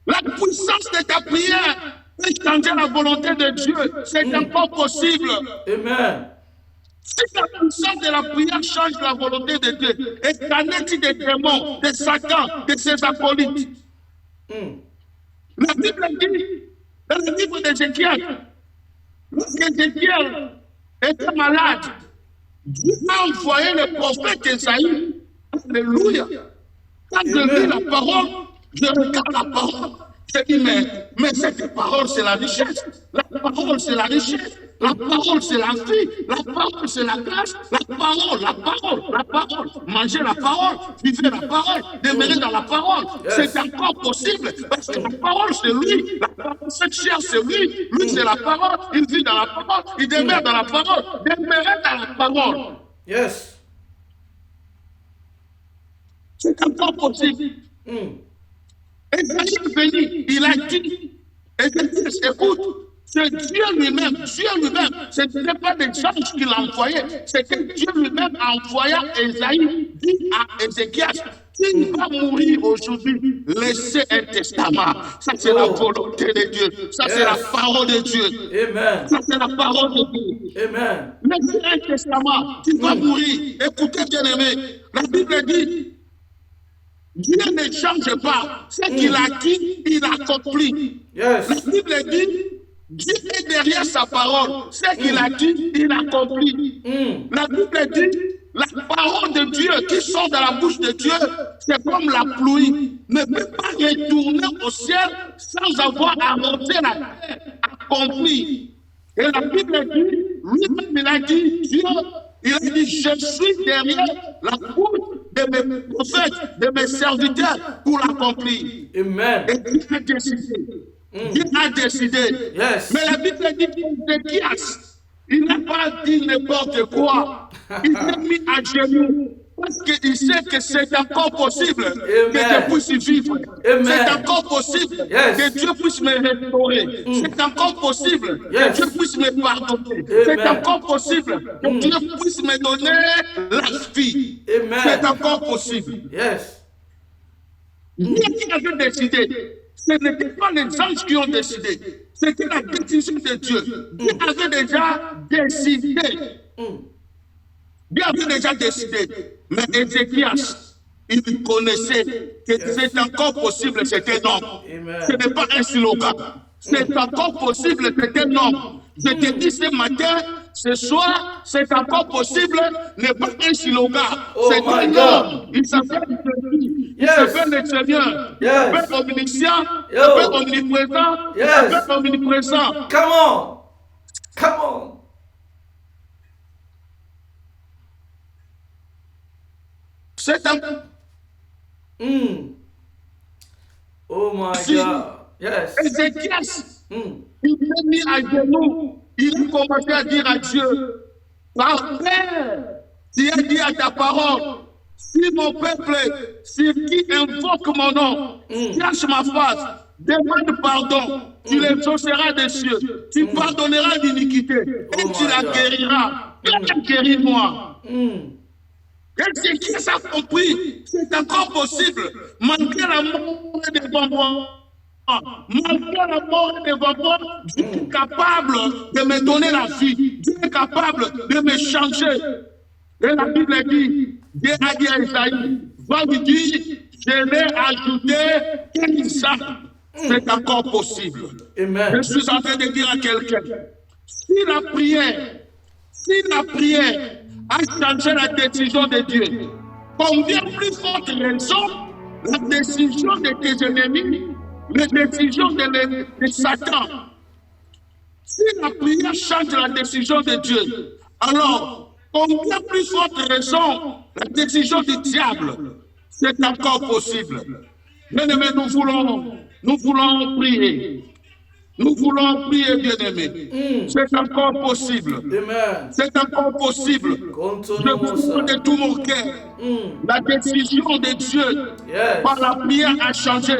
La puissance de ta prière peut changer la volonté de Dieu. C'est encore possible. Amen. Si la puissance de la prière change la volonté de Dieu, et qu'en est-il des démons, de Satan, de ses acolytes? La Bible dit, dans le livre d'Ézéchiel, lorsqu'Ézéchiel était malade, Dieu a envoyé le prophète Esaïe. Alléluia. Quand je lis la parole, je regarde la parole. Je dis, mais cette parole, c'est la richesse. La parole, c'est la richesse. La parole, c'est la vie. La parole, c'est la grâce. La parole. Manger la parole, vivre la parole, demeurer dans la parole. C'est encore possible. Parce que la parole, c'est lui. La parole, cette chair, c'est lui. Lui, c'est la parole. Il vit dans la parole. Il demeure dans la parole. Demeurer dans la parole. Yes. C'est encore possible. Esaïe est venu, il a dit, écoute, c'est Dieu lui-même, ce n'était pas des anges qu'il a envoyés, c'était Dieu lui-même envoya Esaïe, dit à Ézéchias, S'il va mourir aujourd'hui, laissez un testament. Ça, c'est la volonté de Dieu. Ça, c'est la parole de Dieu. Amen. Ça, c'est la parole de Dieu. Amen. Laissez un testament. Tu vas mourir. Écoutez, bien-aimé. La Bible dit, Dieu ne change pas. Ce qu'il a dit, il accomplit. Yes. La Bible dit, Dieu est derrière sa parole. Ce qu'il a dit, il accomplit. La Bible dit, la parole de Dieu qui sort de la bouche de Dieu, c'est comme la pluie. Ne peut pas retourner au ciel sans avoir arrosé la terre, accompli. Et la Bible dit, lui-même il a dit, Dieu, il a dit, je suis derrière la bouche de mes prophètes, de mes serviteurs pour l'accomplir. Amen. Et Dieu a décidé. Dieu a décidé. Yes. Mais la Bible dit qu'Ézéchias, il n'a pas dit n'importe quoi. Il s'est mis à genoux. Parce qu'il sait que c'est encore possible que Dieu puisse vivre. C'est encore possible que Dieu puisse me restaurer. C'est encore possible que Dieu puisse me pardonner. C'est encore possible que Dieu puisse me donner la vie. C'est encore possible. Yes. Dieu qui avait décidé. Ce n'était pas les anges qui ont décidé. C'était la décision de Dieu. Dieu avait déjà décidé. Dieu avait déjà décidé. Mais Ézéchias, il connaissait que c'est encore possible, c'est un homme. Ce n'est pas un slogan. C'est encore possible, c'est un homme. Je te dis ce matin, ce soir, c'est encore possible, n'est pas un slogan. C'est un homme. Il s'appelle Jésus. Il s'appelle le Seigneur. Il s'appelle omniscient. Il s'appelle omniprésent. Il s'appelle omniprésent. Come on. Come on. C'est un... Oh my God. Yes. Ézéchias, il s'est mis à genoux. Il a commencé à dire à Dieu, par Père, tu as dit à ta parole, si mon peuple, si qui invoque mon nom, cache ma face, demande pardon, tu les exauceras des cieux, tu pardonneras l'iniquité et tu la guériras. Guéris-moi. Ézéchias a compris, c'est encore possible, malgré la mort devant moi. Malgré la mort devant moi, Dieu est capable de me donner la vie. Dieu est capable de me changer. Et la Bible dit, Dieu a dit à Isaïe, va lui dire, je l'ai ajouté qu'il sache. C'est encore possible. Amen. Je suis en train de dire à quelqu'un, si la prière a changé la décision de Dieu, combien plus forte raison la décision de tes ennemis, les décisions de Satan. Si la prière change la décision de Dieu, alors combien plus forte raison la décision du diable, c'est encore possible. Bien-aimés, nous voulons prier. Nous voulons prier, bien-aimés. C'est encore possible. Amen. C'est encore possible. Je vous de tout mon cœur. La décision de Dieu par la prière a changé.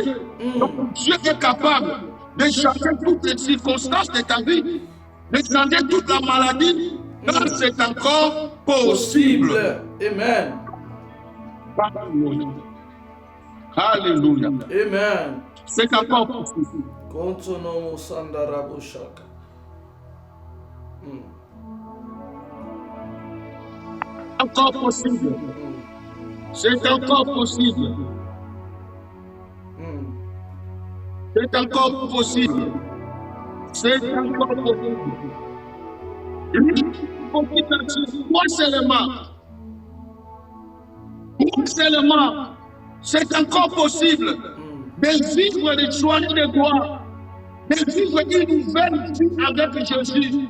Donc Dieu est capable de changer toutes les circonstances de ta vie, de changer toute la maladie. Donc c'est encore possible. Amen. Alléluia. Alléluia. Amen. C'est encore possible. Kontono Sandarabo Shaka. Encore possible. C'est encore possible. C'est encore possible. C'est encore possible. Moi seulement, c'est encore possible de vivre des soirées de gloire, de vivre une nouvelle vie avec Jésus,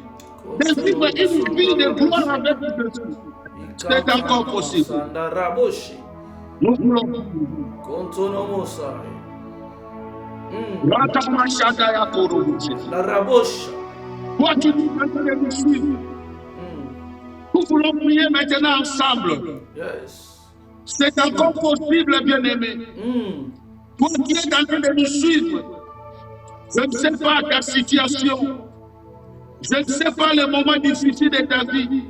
de vivre une vie de gloire avec Jésus. C'est encore possible. Nous voulons. La rabosha. Toi, tu nous de nous suivre. Nous voulons prier maintenant ensemble. Yes. C'est encore possible, bien-aimé. Toi qui es en train de nous suivre, je ne sais pas ta situation, je ne sais pas les moments difficiles de ta vie,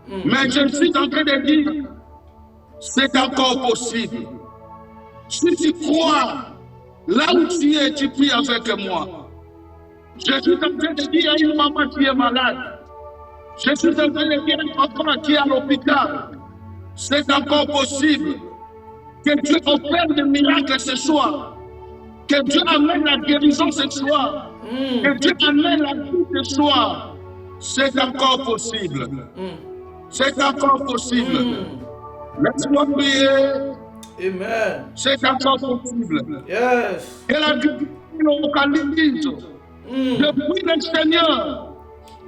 mais je suis en train de dire, c'est encore possible. Si tu crois, là où tu es, tu pries avec moi. Je suis en train de dire à une maman qui est malade. Je suis en train de dire à un enfant qui est à l'hôpital. C'est encore possible que Dieu opère des miracles ce soir. Que Dieu amène la guérison ce soir. Que Dieu amène la vie ce soir. C'est encore possible. C'est encore possible. Laisse-moi prier. Amen. C'est encore possible. Yes. Que la vie localise. Je prie le Seigneur.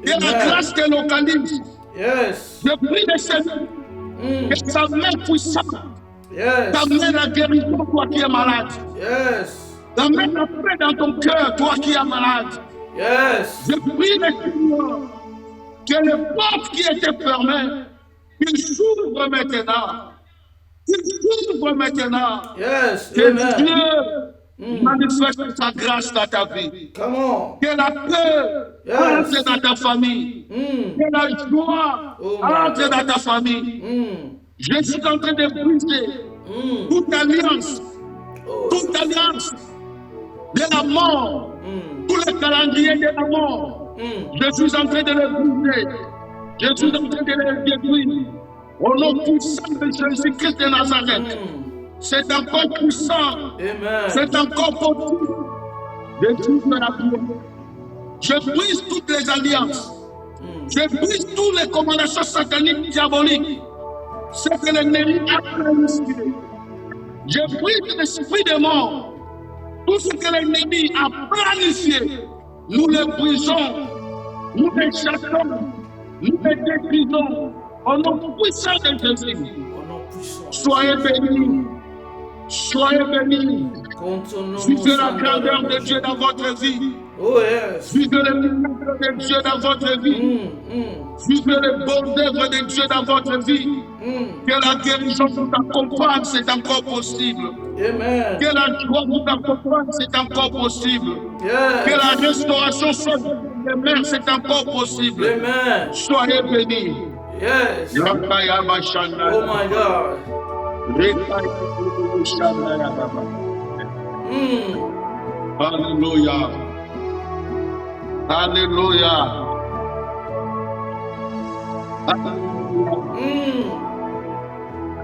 Que la grâce te localise. Yes. Je prie le Seigneur. Que sa main puissante t'amène la guérison, toi qui es malade. Yes. T'amène la paix dans ton cœur, toi qui es malade. Yes. Je prie le Seigneur. Que les portes qui étaient fermées, qu'ils s'ouvrent maintenant. Qu'ils s'ouvrent maintenant. Yes. Que Amen. Dieu manifeste sa grâce dans ta vie. Come on. Que la paix entre dans ta famille. Que la joie entre dans ta famille. Je suis en train de briser toute alliance de la mort, tous les calendriers de la mort. Je suis en train de les briser. Je suis en train de les détruire. Au nom puissant de Jésus-Christ de Nazareth. C'est encore puissant. Amen. C'est encore possible de vivre la vie. Je brise toutes les alliances. Je brise toutes les commandations sataniques diaboliques. Ce que l'ennemi a planifié. Je brise l'esprit de mort. Tout ce que l'ennemi a planifié, nous le brisons. Nous les chassons. Nous les détruisons. Au nom puissant de Jésus. Soyez bénis. Soyez bénis. Vivez la grandeur de Dieu dans votre vie. Oh yes. Vivez le miracle de Dieu dans votre vie. Vivez les bonnes œuvres de Dieu dans votre vie. Que la guérison vous accompagne, c'est encore possible. Amen. Que la joie vous accompagne, c'est encore possible. Yes. Que la restauration soit de mer, c'est encore possible. Amen. Soyez bénis. Yes. Oh my God. Alléluia. Alléluia.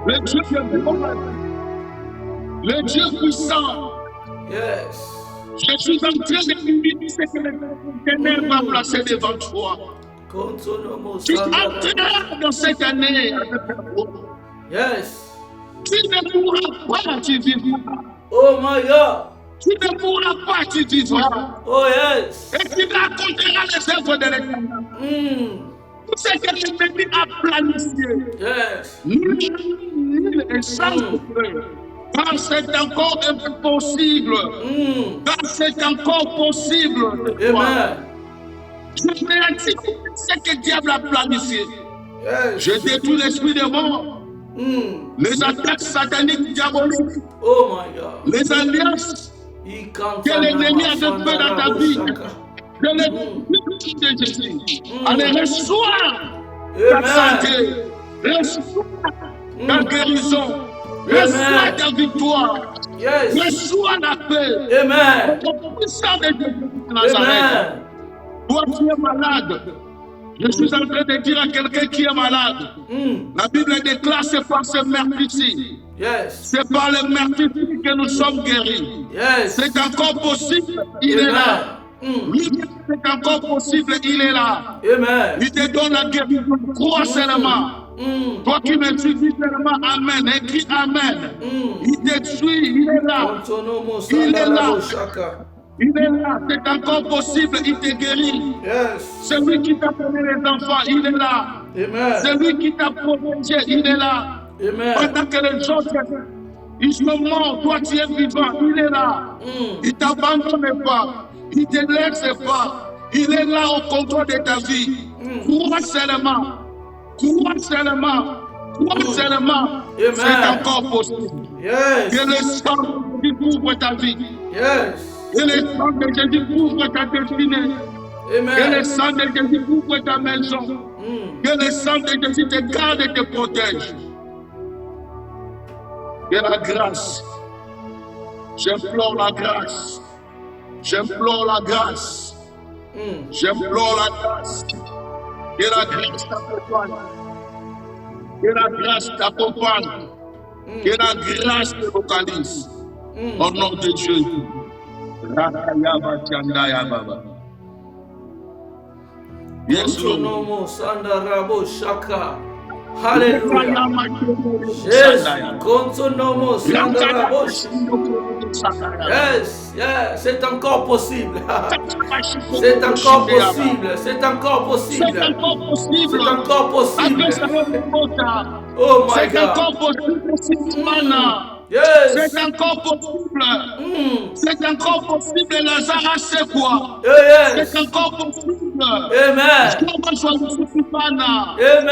Le Dieu le Dieu puissant. Yes. Je suis en train de limiter ce que le ténèbres va placer devant toi. Tu entreras dans cette année avec ta foi. Yes. Tu ne pourras pas, tu vivras. Oh my God. Tu ne pourras pas, tu vivras. Oh yes. Et tu raconteras les œuvres de l'Éternel. Tout ce que l'ennemi a planifié. Yes. Nul et sans souffrir. Car c'est encore impossible. Car c'est encore possible. Amen. Je réalise ce que le diable a planifié. Yes. Je détruis l'esprit de mort. Les attaques sataniques diaboliques. Oh my God. Les alliances que l'ennemi a fait dans ta vie. Je les détruis de Jésus. Allez, reçois ta santé. Reçois ta guérison. Reçois ta victoire. Yes. Reçois la paix. Amen. Au puissant de Jésus de Nazareth. Toi qui es malade, je suis en train de dire à quelqu'un qui est malade. La Bible déclare c'est par ce meurtre-ci. Yes. C'est par le meurtre que nous sommes guéris. Yes. C'est encore possible, il est là. Oui, c'est encore possible, il est là. Amen. Il te donne la guérison. Crois seulement. Toi qui me suis dit seulement Amen, écris Amen. Il te suit, il est là. Il est là. Il est là, c'est encore possible, il te guérit. Yes. Celui qui t'a donné les enfants, il est là. Amen. Celui qui t'a protégé, il est là. Amen. Pendant que les autres, ils sont morts, toi tu es vivant, il est là. Il ne t'abandonne pas, il ne te laisse pas. Il est là au contrôle de ta vie. Crois seulement. Crois seulement. Crois seulement. C'est encore possible. Yes. Que le sang qui couvre ta vie. Yes. Que le sang de Jésus couvre ta destinée. Amen. Que le sang de Jésus couvre ta maison. Que le sang de Jésus te garde et te protège. Que la grâce J'implore la grâce. J'implore la grâce. J'implore la grâce. Que la grâce t'accompagne. Que la grâce t'accompagne. Que la grâce te localise. Au nom de Dieu. Yes, Lord. Alléluia. Jésus. Yes, yes, c'est encore possible. C'est encore possible. C'est encore possible. C'est encore possible. Oh my God. C'est encore possible. Yes. C'est encore possible. C'est encore possible. Lazare c'est quoi? Yes. C'est encore possible. Amen. Amen.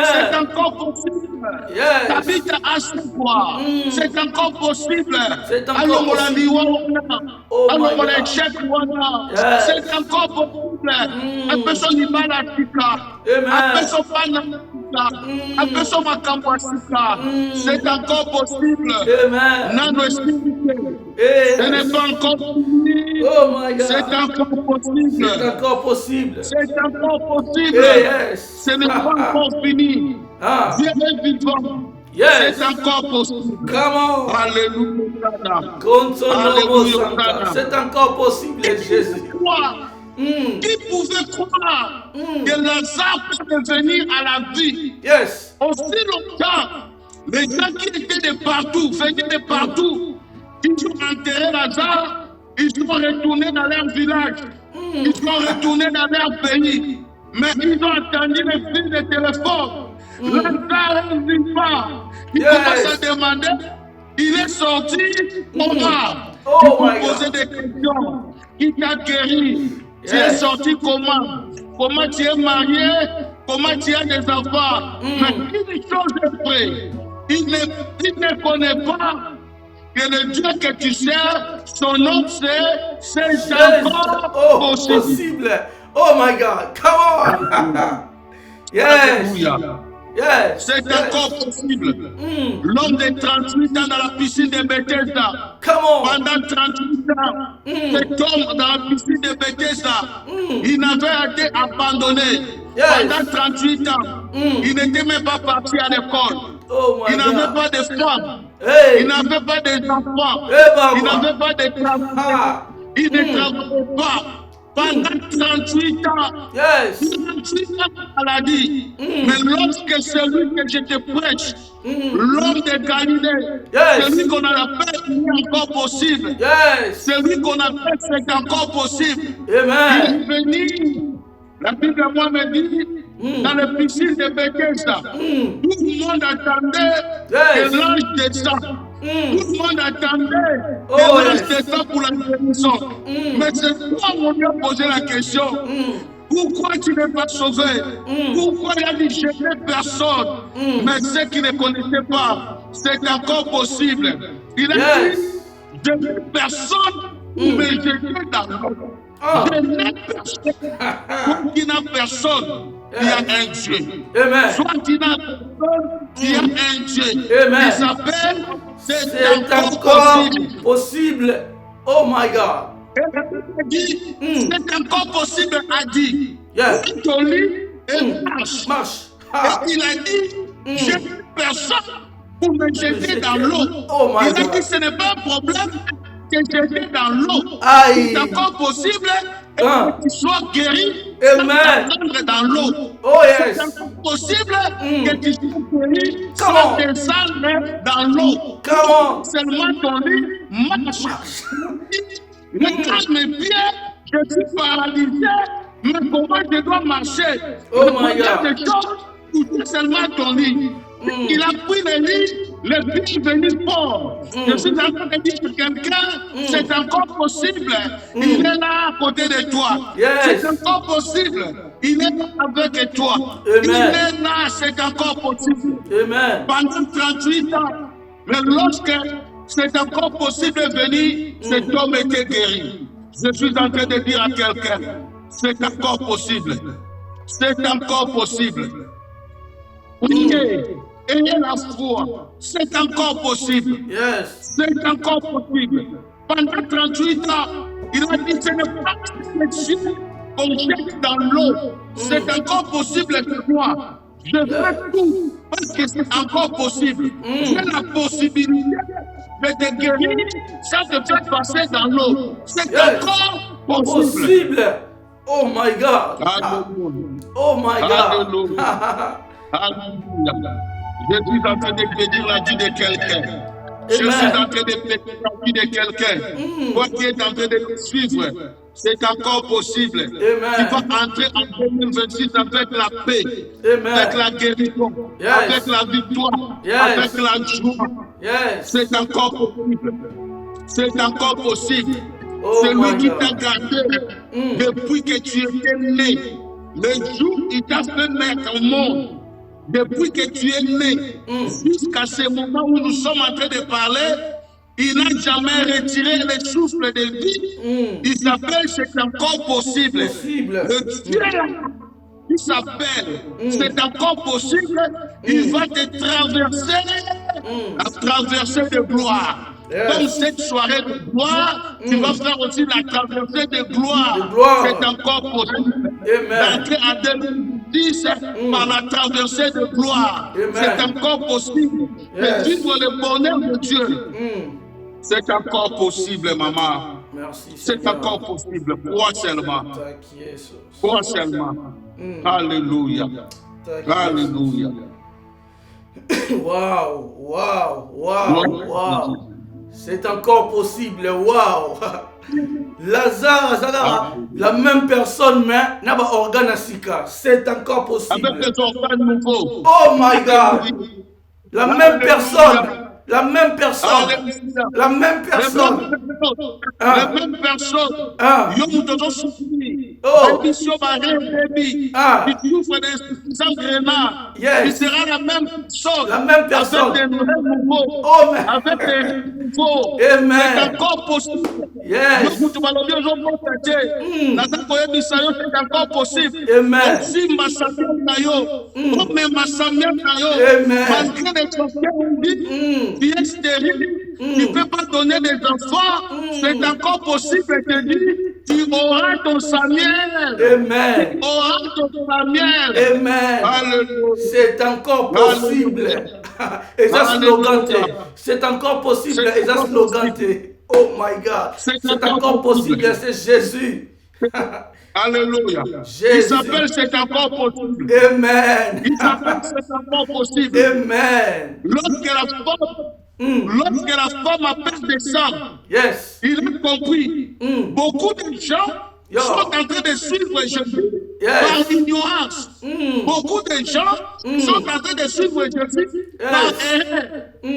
C'est encore possible. Yes. Tabitha c'est quoi? C'est encore possible. C'est encore possible. Oh my God. Yes. C'est encore possible. La personne qui va la tika. La personne pas la personne c'est encore possible. Amen. Ce n'est pas encore fini. Oh my God. C'est encore possible. C'est encore possible. C'est encore possible. Yes. Ce n'est pas encore fini. Dieu est vivant. Yes. C'est encore possible. Come on. Alléluia. Alléluia. C'est encore possible, Jésus. Qui pouvait croire que Lazare peut devenir à la vie? Yes. Aussi longtemps, les gens qui étaient de partout, venus de partout, ils ont enterré Lazare, ils sont retournés dans leur village, ils sont retournés dans leur pays, mais ils ont attendu le fil de téléphone. Lazare est vivant. Ils commencent à demander, il est sorti, comment? Ils vont poser des questions. Qui t'a guéri? Tu es sorti comment? Comment tu es marié? Comment tu as des enfants? Mais une chose est vraie, il ne connaît pas que le Dieu que tu sers, son nom c'est encore possible. Oh my God, come on. Yes. Alléluia. Yes. C'est encore possible. L'homme de 38 ans dans la piscine de Bethesda. Pendant 38 ans, cet homme dans la piscine de Bethesda, il n'avait été abandonné. Pendant 38 ans, il n'était même pas parti à l'école. Il n'avait pas de femme. Il n'avait pas d'enfants. Il n'avait pas de travail. Il ne travaillait pas. Pendant 38 ans, 38 ans de maladie. Mais lorsque celui que je te prêche, l'homme de Galilée, celui qu'on a appelé, il est encore possible. Celui qu'on appelle, c'est encore possible. Amen. Il est venu. La Bible à moi me dit, dans la piscine de Bethesda, tout le monde attendait que l'ange descende. Tout le monde attendait que l'ange descende pour la guérison. Mais c'est toi, on lui a posé la question. Pourquoi tu n'es pas sauvé? Pourquoi il a dit je n'ai personne? Mais ceux qui ne connaissaient pas, c'est encore possible. Il a dit je n'ai personne pour me jeter dans l'eau. Je n'ai personne. Soit qui n'a personne, il y a un Dieu. Amen. Soit qui n'a personne, il y a un Dieu. Amen. Il s'appelle c'est encore possible. Oh my God. C'est encore possible à dire. Ton lit et marche. Et il a dit, je n'ai personne pour me jeter dans l'eau. Il a dit, ce n'est pas un problème que jeter dans l'eau. C'est encore possible que tu sois guéri sans dans l'eau. C'est encore possible que tu sois guéri sans descendre dans l'eau. Seulement ton lit marche. Regarde mes pieds, je suis paralysé, mais comment je dois marcher? Oh my God. Ou seulement ton lit. Il a pris le lit, le pied est venu fort. Je suis en train de dire que quelqu'un, c'est encore possible. Il est là à côté de toi. C'est encore possible. Il est là avec toi. Il est là, c'est encore possible. Pendant 38 ans, mais lorsque c'est encore possible de venir, cet homme était guéri. Je suis en train de dire à quelqu'un, c'est encore possible. C'est encore possible. Priez, ayez la foi. C'est encore possible. C'est encore possible. Pendant 38 ans, il a dit ce n'est pas que Dieu qu'on jette dans l'eau. C'est encore possible que moi. Je fais tout parce que c'est encore possible. J'ai la possibilité de te guérir sans te faire passer dans l'eau. C'est encore possible. Oh my God. Alléluia. Oh my God. Alléluia. Alléluia. Je suis en train de bénir la vie de quelqu'un. Je suis en train de bénir la vie de quelqu'un. Toi qui es en train de me suivre, c'est encore possible. Tu vas entrer en 2026 avec la paix, avec la guérison, avec la victoire, avec la joie. C'est encore possible. C'est encore possible. Celui qui t'a gardé depuis que tu étais né, le jour où il t'a fait naître au monde, depuis que tu es né, jusqu'à ce moment où nous sommes en train de parler, il n'a jamais retiré le souffle de vie. Il s'appelle c'est encore possible. Le Dieu qui s'appelle c'est encore possible. Il va te traverser la traversée de gloire. Comme cette soirée de gloire, tu vas faire aussi la traversée de gloire. C'est encore possible. D'entrer en 2010 par la traversée de gloire. C'est encore possible. De vivre le bonheur de Dieu. C'est encore possible, maman. Merci. C'est encore possible. Crois seulement. Crois seulement. Alléluia. Alléluia. Waouh, waouh, waouh, waouh. C'est encore possible. Waouh. Lazare, la même personne, mais n'a pas organe à sika. C'est encore possible. Avec des organes nouveaux. Oh my God. La même personne. La même personne. La même personne. La même personne. Yo te souffrir. Tu souffres d'insuffisance rénale. Tu seras la même personne. La même personne. Avec des nouveaux. Avec des nouveaux. Amen. C'est encore possible. Yes. C'est encore possible. Amen. Si ma Samuel Nayo, comme ma Samuel Nayo, malgré les choses tu es stérile, tu ne peux pas donner des enfants, c'est encore possible de dire, tu auras ton Samuel. Amen. Tu auras ton Samuel. Amen. Alléluia. C'est encore possible. Et ça sloganté. C'est encore possible. Et ça sloganté. Oh my God. C'est encore possible. C'est Jésus. Alléluia. Jésus. Il s'appelle c'est encore possible. Amen. Il s'appelle c'est encore possible. Amen. Lorsque la femme a perdu des sang, Yes. il a compris. Beaucoup de gens sont en train de suivre Jésus par ignorance. Beaucoup de gens sont en train de suivre Jésus par erreur.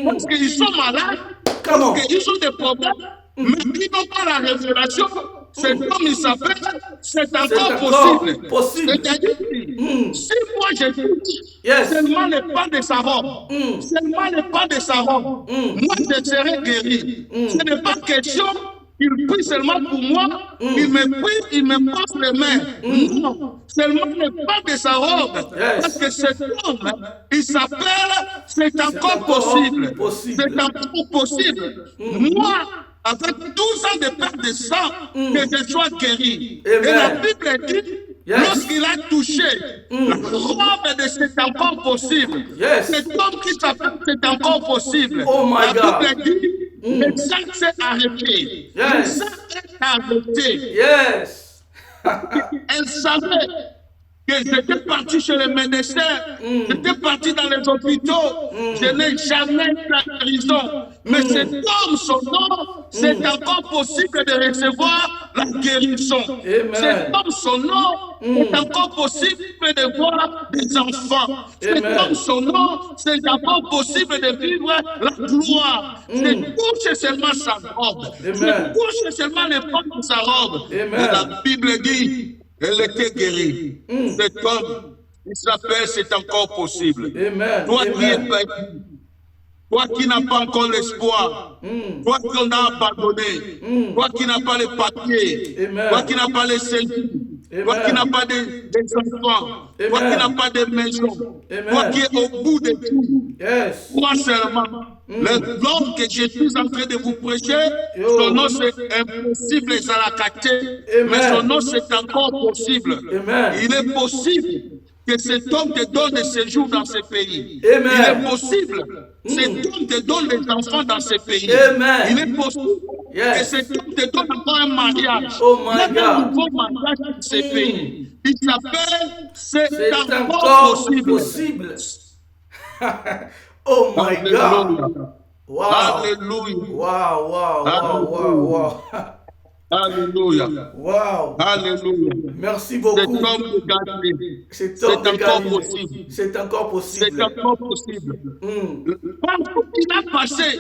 Parce qu'ils sont malades, parce qu'ils ont des problèmes, mais ils n'ont pas la révélation. C'est comme il s'appelle, c'est encore possible. C'est-à-dire, si moi je touche seulement le pas de sa robe, seulement le pas de sa robe, moi je serai guéri. Ce n'est pas question qu'il prie seulement pour moi, il me prie, il me passe les mains. Non, seulement le pas de sa robe. Parce que cet homme, il s'appelle, c'est encore possible. C'est encore possible. Moi, avec 12 ans de perte de sang, que je sois guéri. Et la Bible dit, lorsqu'il a touché la robe de c'est encore possible. Cet homme qui s'appelle c'est encore possible. Oh my God. La Bible dit, le sang s'est arrêté. Le sang est arrêté. Yes. Elle savait que j'étais parti chez les médecins, j'étais parti dans les hôpitaux, je n'ai jamais eu la guérison. Mais cet homme, son nom, c'est encore possible de recevoir la guérison. Cet homme, son nom, c'est encore possible de voir des enfants. Cet homme, son nom, c'est encore possible de vivre la gloire. Je touche seulement sa robe. Je touche seulement les pommes de sa robe. Et la Bible dit, elle était guérie. Cet homme, il s'appelle, c'est encore possible. Toi qui es perdu, toi qui n'as pas encore l'espoir, toi qui en as abandonné, toi qui n'as pas les papiers, toi qui n'as pas les ceintures, toi qui n'as pas des enfants, toi qui n'as pas de maison, toi qui es au bout de tout, crois seulement. L'homme que je suis en train de vous prêcher, son nom c'est impossible, mais son nom c'est encore possible. Il est possible que cet homme te donne des séjours dans ce pays. Il est possible que cet homme te donne des enfants dans ce pays. Il est possible que cet homme te donne encore un mariage. Même un nouveau mariage dans ce pays. Il s'appelle c'est encore possible. Oh my God. Wow. Alléluia. Wow. Alléluia. Wow. Alléluia. Merci beaucoup. C'est encore possible. C'est encore possible. C'est encore possible. Partout il a passé,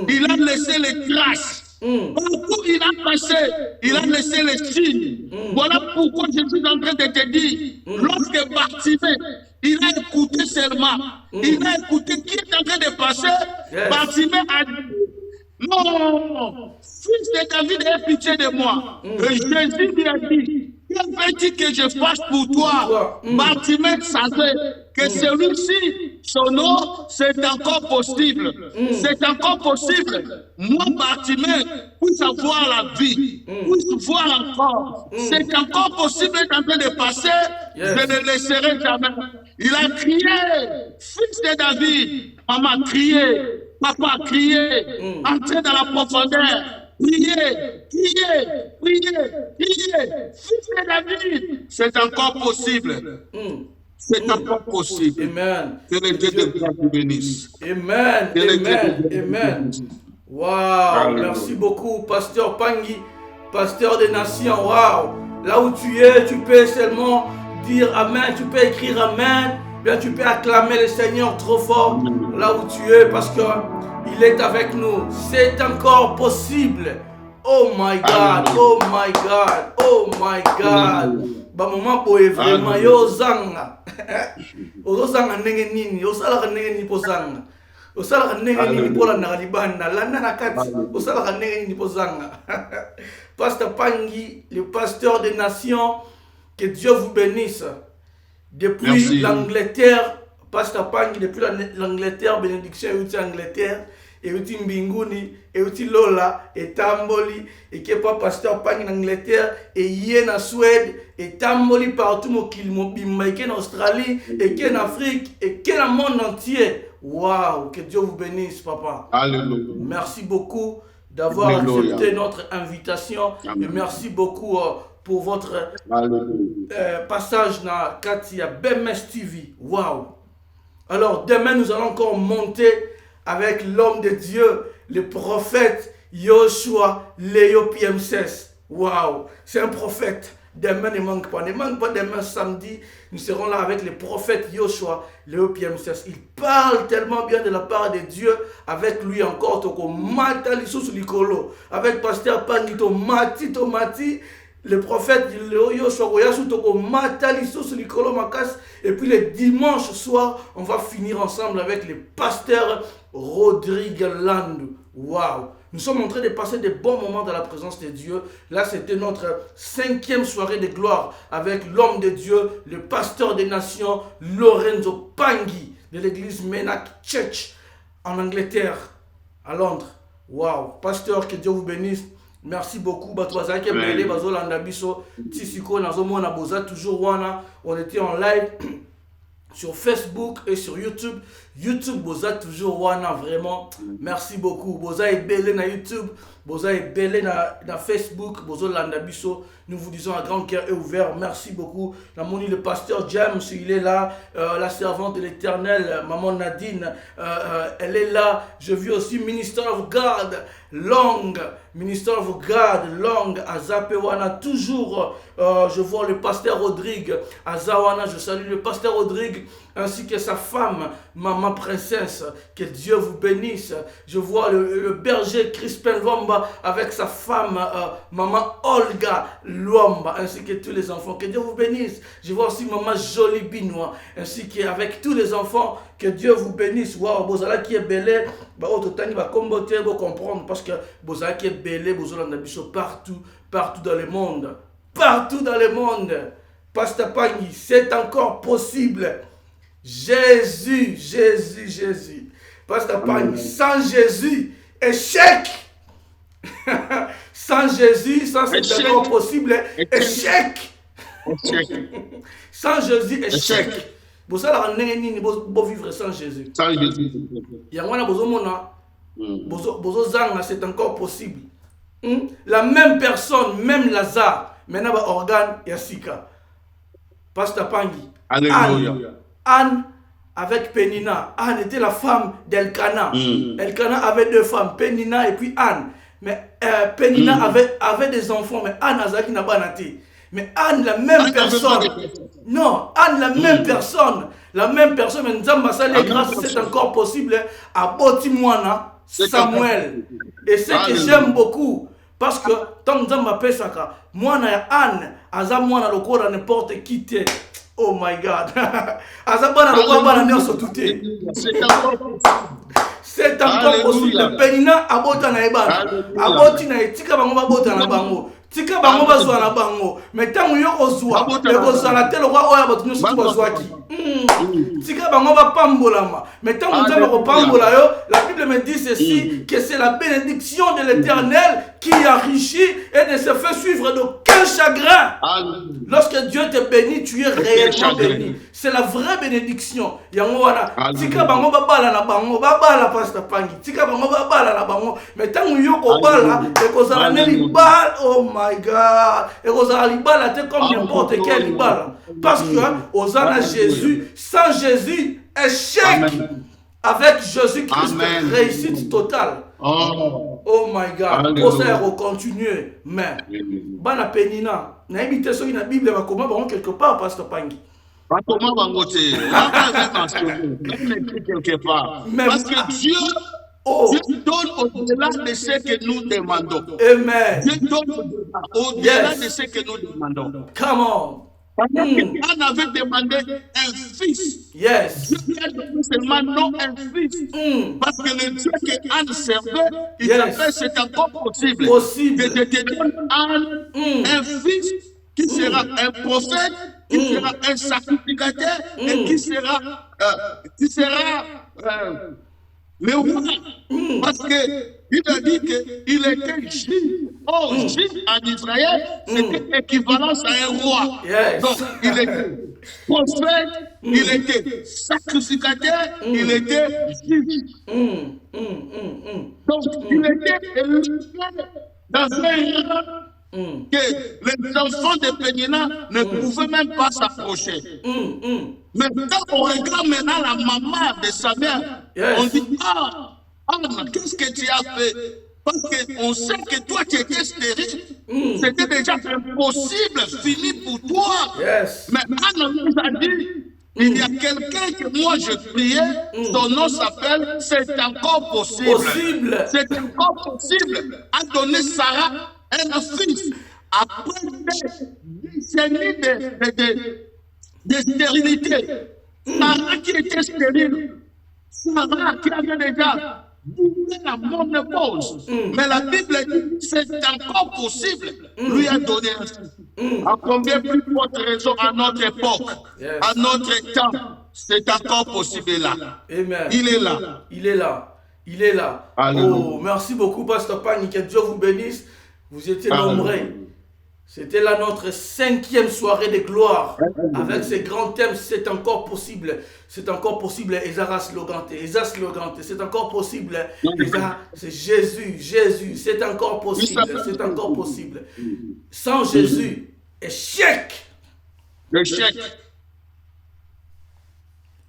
il a laissé les traces. Partout il a passé, il a laissé les signes. Voilà pourquoi je suis en train de te dire, lorsque Bartimée, il a écouté seulement, il a écouté qui est en train de passer, Bartimée a dit, non, fils de David, aie pitié de moi. Et Jésus lui a dit, que veux-tu que je fasse pour toi? Bartimée savait que celui-ci, son nom, c'est encore possible. C'est encore possible. Moi, Bartimée, puisse avoir la vie, puisse voir encore. C'est encore possible d'être en train de passer. Je ne laisserai jamais. Il a crié, fils de David. Maman a crié, papa a crié, entrez dans la profondeur. Priez. Fils de David. C'est encore possible. C'est encore possible. Amen. Que le Dieu de gloire vous bénisse. Amen. Wow. Merci beaucoup, Pasteur Pangui, Pasteur des Nations. Wow. Là où tu es, tu peux seulement dire Amen. Tu peux écrire Amen. Bien, tu peux acclamer le Seigneur trop fort là où tu es parce qu'il est avec nous. C'est encore possible. Oh my God. Ba moment pour vraiment yo zanga. Ozo zanga ndenge nini? Osala ndenge nini po zanga? Osala ndenge nini po la na libanda? Landa na kati. Osala ndenge nini po zanga? Pasteur Pangui, le pasteur des nations, que Dieu vous bénisse. Depuis l'Angleterre, Pasteur Pangui, depuis l'Angleterre, bénédiction et Angleterre, et uti mbinguni, et uti Lola, et Tamboli, et qui est pas Pasteur Pangui en Angleterre, et Yen en Suède, et Tamboli partout, et qui est en Australie, et qui est en Afrique, et qui est dans le monde entier. Waouh, que Dieu vous bénisse, papa. Alléluia. Merci beaucoup d'avoir accepté notre invitation, et merci beaucoup pour votre passage dans Katia BMS TV. Waouh! Alors, demain, nous allons encore monter avec l'homme de Dieu, le prophète Yoshua Léo PMSS. Waouh! C'est un prophète. Demain ne manque pas. Ne manque pas demain samedi. Nous serons là avec le prophète Yoshua Léo PMSS. Il parle tellement bien de la part de Dieu. Avec lui encore, Toko Mata Lissous Likolo. Avec Pasteur Pangito Mati. Le prophète et puis le dimanche soir, on va finir ensemble avec le pasteur Rodrigue Land. Waouh! Nous sommes en train de passer de bons moments dans la présence de Dieu. Là, c'était notre 5e soirée de gloire avec l'homme de Dieu, le pasteur des nations, Lorenzo Pangui, de l'église Menak Church en Angleterre, à Londres. Waouh! Pasteur, que Dieu vous bénisse. Merci beaucoup. On était en live sur Facebook et sur YouTube. YouTube, Boza toujours wana vraiment. Merci beaucoup. Boza est belé na YouTube, Boza est belé na Facebook, Bozo Landabiso. Nous vous disons à grand cœur et ouvert. Merci beaucoup. Namoni le pasteur James, il est là. La servante de l'Éternel, maman Nadine, elle est là. Je vis aussi Minister of God, Long, Minister of God, Long, Azapewana. Toujours, je vois le pasteur Rodrigue, Azawana. Je salue le pasteur Rodrigue ainsi que sa femme, ma princesse. Que Dieu vous bénisse. Je vois le berger Crispin Lwamba avec sa femme, maman Olga Luamba, ainsi que tous les enfants. Que Dieu vous bénisse. Je vois aussi maman Jolie Binois, ainsi qu'avec tous les enfants. Que Dieu vous bénisse. Waouh, Bozala qui est belé, Ototani va comprendre parce que Bozala qui est belé, Bozala Nabiso partout dans le monde. partout dans le monde. Pasteur Pangui, c'est encore possible. Jésus, Jésus, Jésus. Pasteur Pangui, sans Jésus, échec. Sans Jésus, ça c'est encore possible. Échec. Sans Jésus, échec. Vous savez, vous vivre sans Jésus. Sans Jésus. C'est encore possible. La même personne, même Lazare, maintenant organe Yassika. Pasteur Pangui. Alléluia. Anne avec Pénina. Anne était la femme d'Elkana. Elkana avait 2 femmes, Pénina et puis Anne. Mais Pénina avait des enfants, mais Anne Azaki n'a pas naté. Mais Anne, la même personne. Non, Anne, la même personne. La même personne, mais Nzamba Salé, grâce, c'est encore possible à Botimouana, Samuel. Et c'est que j'aime beaucoup. Parce que, tant que Nzamba Pesaka, moi, Anne, Aza moi, le corps n'importe qui t'es. Oh my God. Aza moi, le corps n'a pas tout. C'est encore possible. Pénina, Abota na Ebana. Aboti na Etika Bango, Abota na Bango. Tika bango bazwa na bango, mais tant yo ozwa, et kozala te le roi oya batu nyoso bazwaki. Tika bango ba pambolama, mais tant on va pambola yo, la Bible me dit ceci que c'est la bénédiction de l'Éternel qui enrichit et ne se fait suivre d'aucun chagrin. Lorsque Dieu te bénit, tu es réellement béni. C'est la vraie bénédiction. Yango wana, tika bango ba bala na bango, ba bala Pasteur Pangui. Tika bango ba bala na bango, mais tant yo ko bala, et kozala neli bal, oh my God. Et kozala libala te comme n'importe quel libala. Parce que osana Jésus, sans Jésus, échec. Avec Jésus-Christ, réussite totale. Oh my God. Pour ça, on continue. Mais, bana Pénina, na habité sur une Bible, va comment quelque part, Pasteur Pangui. Pas comment va voter. Là, quelque part. Parce que Dieu donne au-delà de ce que nous demandons. Amen. Dieu donne au-delà de ce que nous demandons. Come on. Anne avait demandé un fils. Yes. Dieu a donné seulement non un fils. Parce que le Dieu que Anne servait, il savait c'est encore possible. Que je te donne Anne un fils qui sera un prophète, qui sera un sacrificateur et qui sera le roi. Parce que il a dit qu'il était juif. Oh, juif en Israël, c'était équivalent à un roi. Yes. Donc, il était prophète, il était sacrificateur, il était juif. Donc, il était dans un rang que les enfants de Pénina ne pouvaient même pas s'approcher. Mais quand on regarde maintenant la maman de sa mère, on dit, Anne, qu'est-ce que tu as fait? Parce qu'on sait que toi, tu étais stérile. C'était déjà impossible, fini pour toi. Yes. Mais Anne nous a dit, il y a quelqu'un que moi je priais, son nom s'appelle, c'est encore possible. C'est encore possible. A donné Sarah un fils. Après des décennies de stérilité, Sarah qui était stérile, Sarah qui avait déjà la ménopause. Mais la Bible dit c'est encore possible. Lui a donné un fils. À combien plus forte raison à notre époque, à notre temps, c'est encore possible là. Amen. Il est là. Il est là. Il est là. Alléluia. Oh, merci beaucoup, Pasteur Pangui. Que Dieu vous bénisse. Vous étiez nombreux. C'était là notre 5e soirée de gloire. Avec ces grands thèmes, c'est encore possible. C'est encore possible. Esaras Logante, c'est encore possible. C'est Jésus, Jésus, c'est encore possible. C'est encore possible. Sans Jésus, échec. Échec.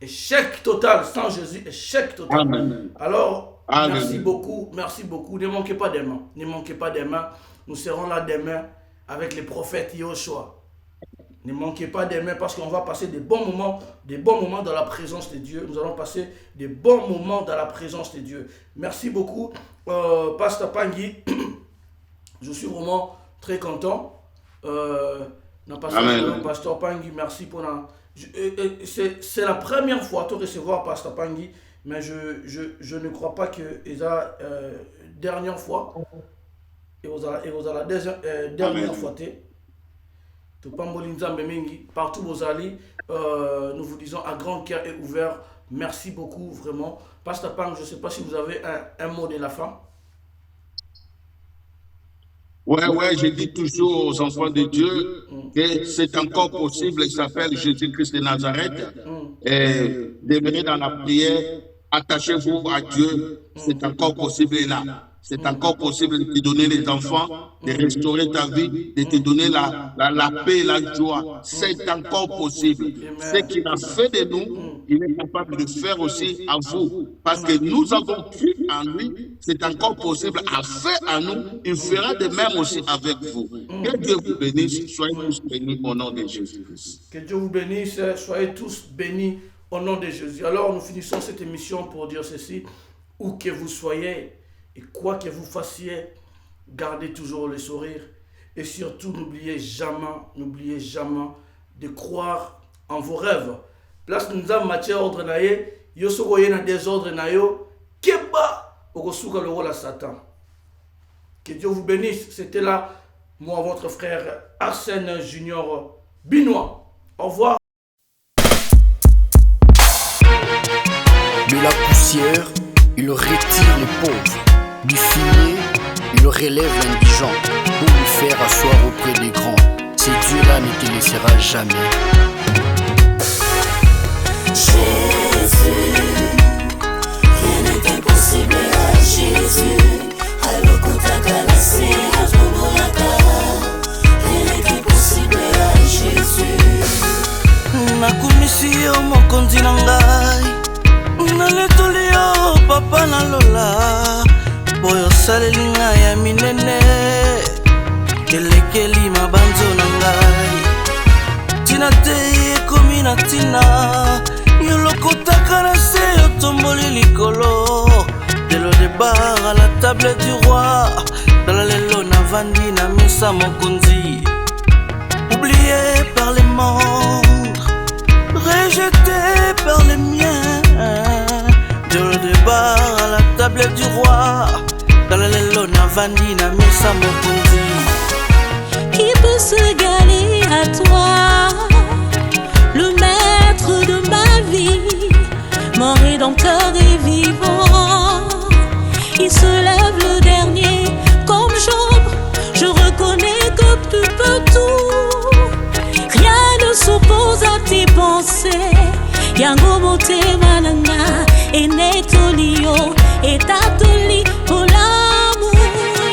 Échec total. Sans Jésus, échec total. Amen. Alors, Amen. merci beaucoup. Merci beaucoup. Ne manquez pas des mains. Ne manquez pas des mains. Nous serons là demain avec les prophètes Yoshua. Ne manquez pas des mains parce qu'on va passer des bons moments dans la présence de Dieu. Nous allons passer des bons moments dans la présence de Dieu. Merci beaucoup, Pasteur Pangui. Je suis vraiment très content. Pasteur Pangui, merci pour la... C'est la première fois de recevoir Pasteur Pangui, mais je ne crois pas que c'est la dernière fois. Et vous avez la dernière fois. Partout où vous allez, nous vous disons à grand cœur et ouvert, merci beaucoup vraiment. Pasteur Pang, je ne sais pas si vous avez un mot de la fin. Ouais, je dis toujours aux enfants de Dieu que c'est encore possible, il s'appelle Jésus-Christ de Nazareth, et demeurez dans la prière, attachez-vous à Dieu, c'est encore possible là. C'est encore possible de te donner les enfants, de restaurer ta vie, de te donner la paix et la joie. C'est encore possible. Ce qu'il a fait de nous, il est capable de faire aussi à vous. Parce que nous avons cru en lui, c'est encore possible à faire à nous. Il fera de même aussi avec vous. Que Dieu vous bénisse. Soyez tous bénis au nom de Jésus-Christ. Que Dieu vous bénisse. Soyez tous bénis au nom de Jésus. Alors nous finissons cette émission pour dire ceci. Où que vous soyez, et quoi que vous fassiez, gardez toujours le sourire. Et surtout, n'oubliez jamais de croire en vos rêves. Place nous avons matière ordre naïe, yo soko yena désordre naïo, keba okosuka le rôle à Satan. Que Dieu vous bénisse. C'était là, moi, votre frère Arsène Junior Binois. Au revoir. De la poussière, il retire les pauvres. Du fumier, il relève l'indigent pour le faire asseoir auprès des grands. C'est Dieu-là ne te laissera jamais. Jésus, rien n'est impossible à Jésus. Rien n'est impossible à Jésus. Nakumisi yo mokonzi na ngai, naletoli yo papa na lola. Boyo saleli ngai ya minene, elekeli mabanzo na ngai. Tina te ekomi na tina, yo lokotaka na se yo tomboli likolo. De l'eau de bar à la table du roi, dans la lelo na vandi na mesa mokonzi. Oublié par les membres, rejeté par les miens. De l'eau de bar à la table du roi, dans la lelo na vandi na mesa mokonzi. Qui peut se galer à toi, le maître de ma vie, mon rédempteur est vivant. Il se lève le dernier comme Job. Je reconnais que tu peux tout. Rien ne s'oppose à tes pensées. Yango mote mananga et netolio et tatoli pour l'amour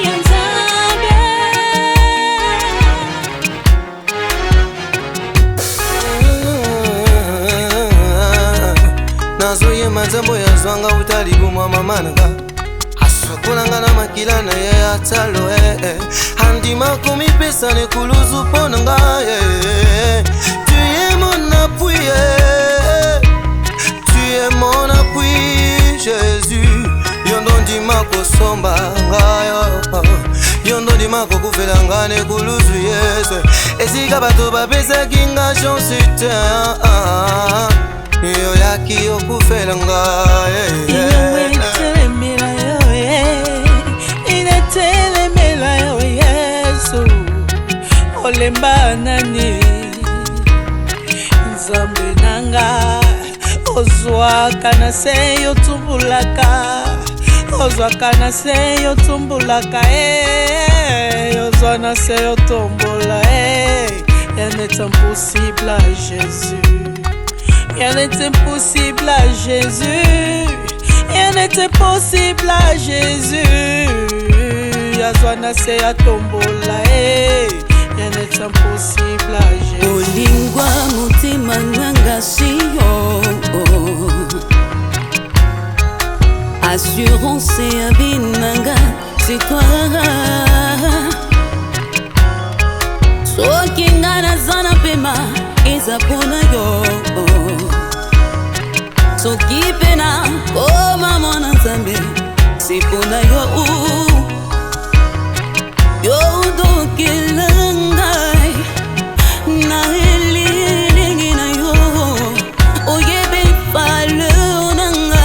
yanzabe. Nazoye mazambo ya zwanga utali gumwa mamananga. Kulangana makila na ye atalo Handima komi pesa ne kuluzu ponanga Tu es mon appui Tu es mon appui Jésus Yondo ndima kosomba Yondo ndima kokufela ne kuluzu yesu Esika bato bapesa kinga chance Yo yaki okufela Telemela yo Yesu olemba nani Nzambe nanga ozwaka na se yo tumbulaka ozwaka na se yo tumbulaka ozwa na se yo tombola rien n'est impossible à Jésus, rien n'est impossible à Jésus, rien n'est impossible à Jésus. Yazwana se ya tombola rien n'est impossible à Jésus. Olingwa mutima nanga siyo assurance ya binanga c'est toi. Soki ngana zana pema eza pona yo soki pena koma mwana nzambe c'est pona yo. Yo dokelangai na elilingi na yo oyebe fale onanga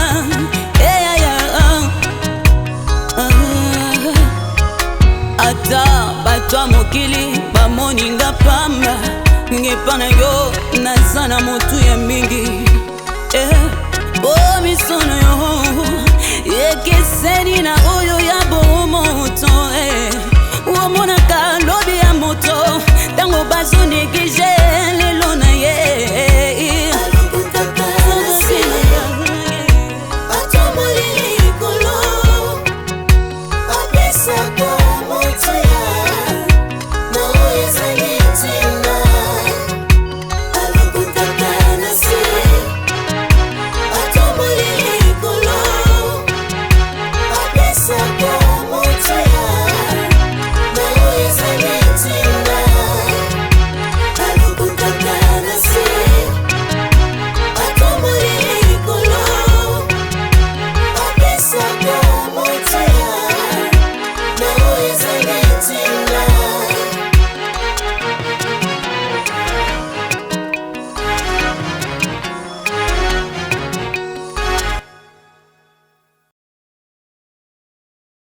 ata batwa mokili bamoninga pamba ngepa na yo naza na motu ya mingi o misono yo ekeseni na oyo ya bomo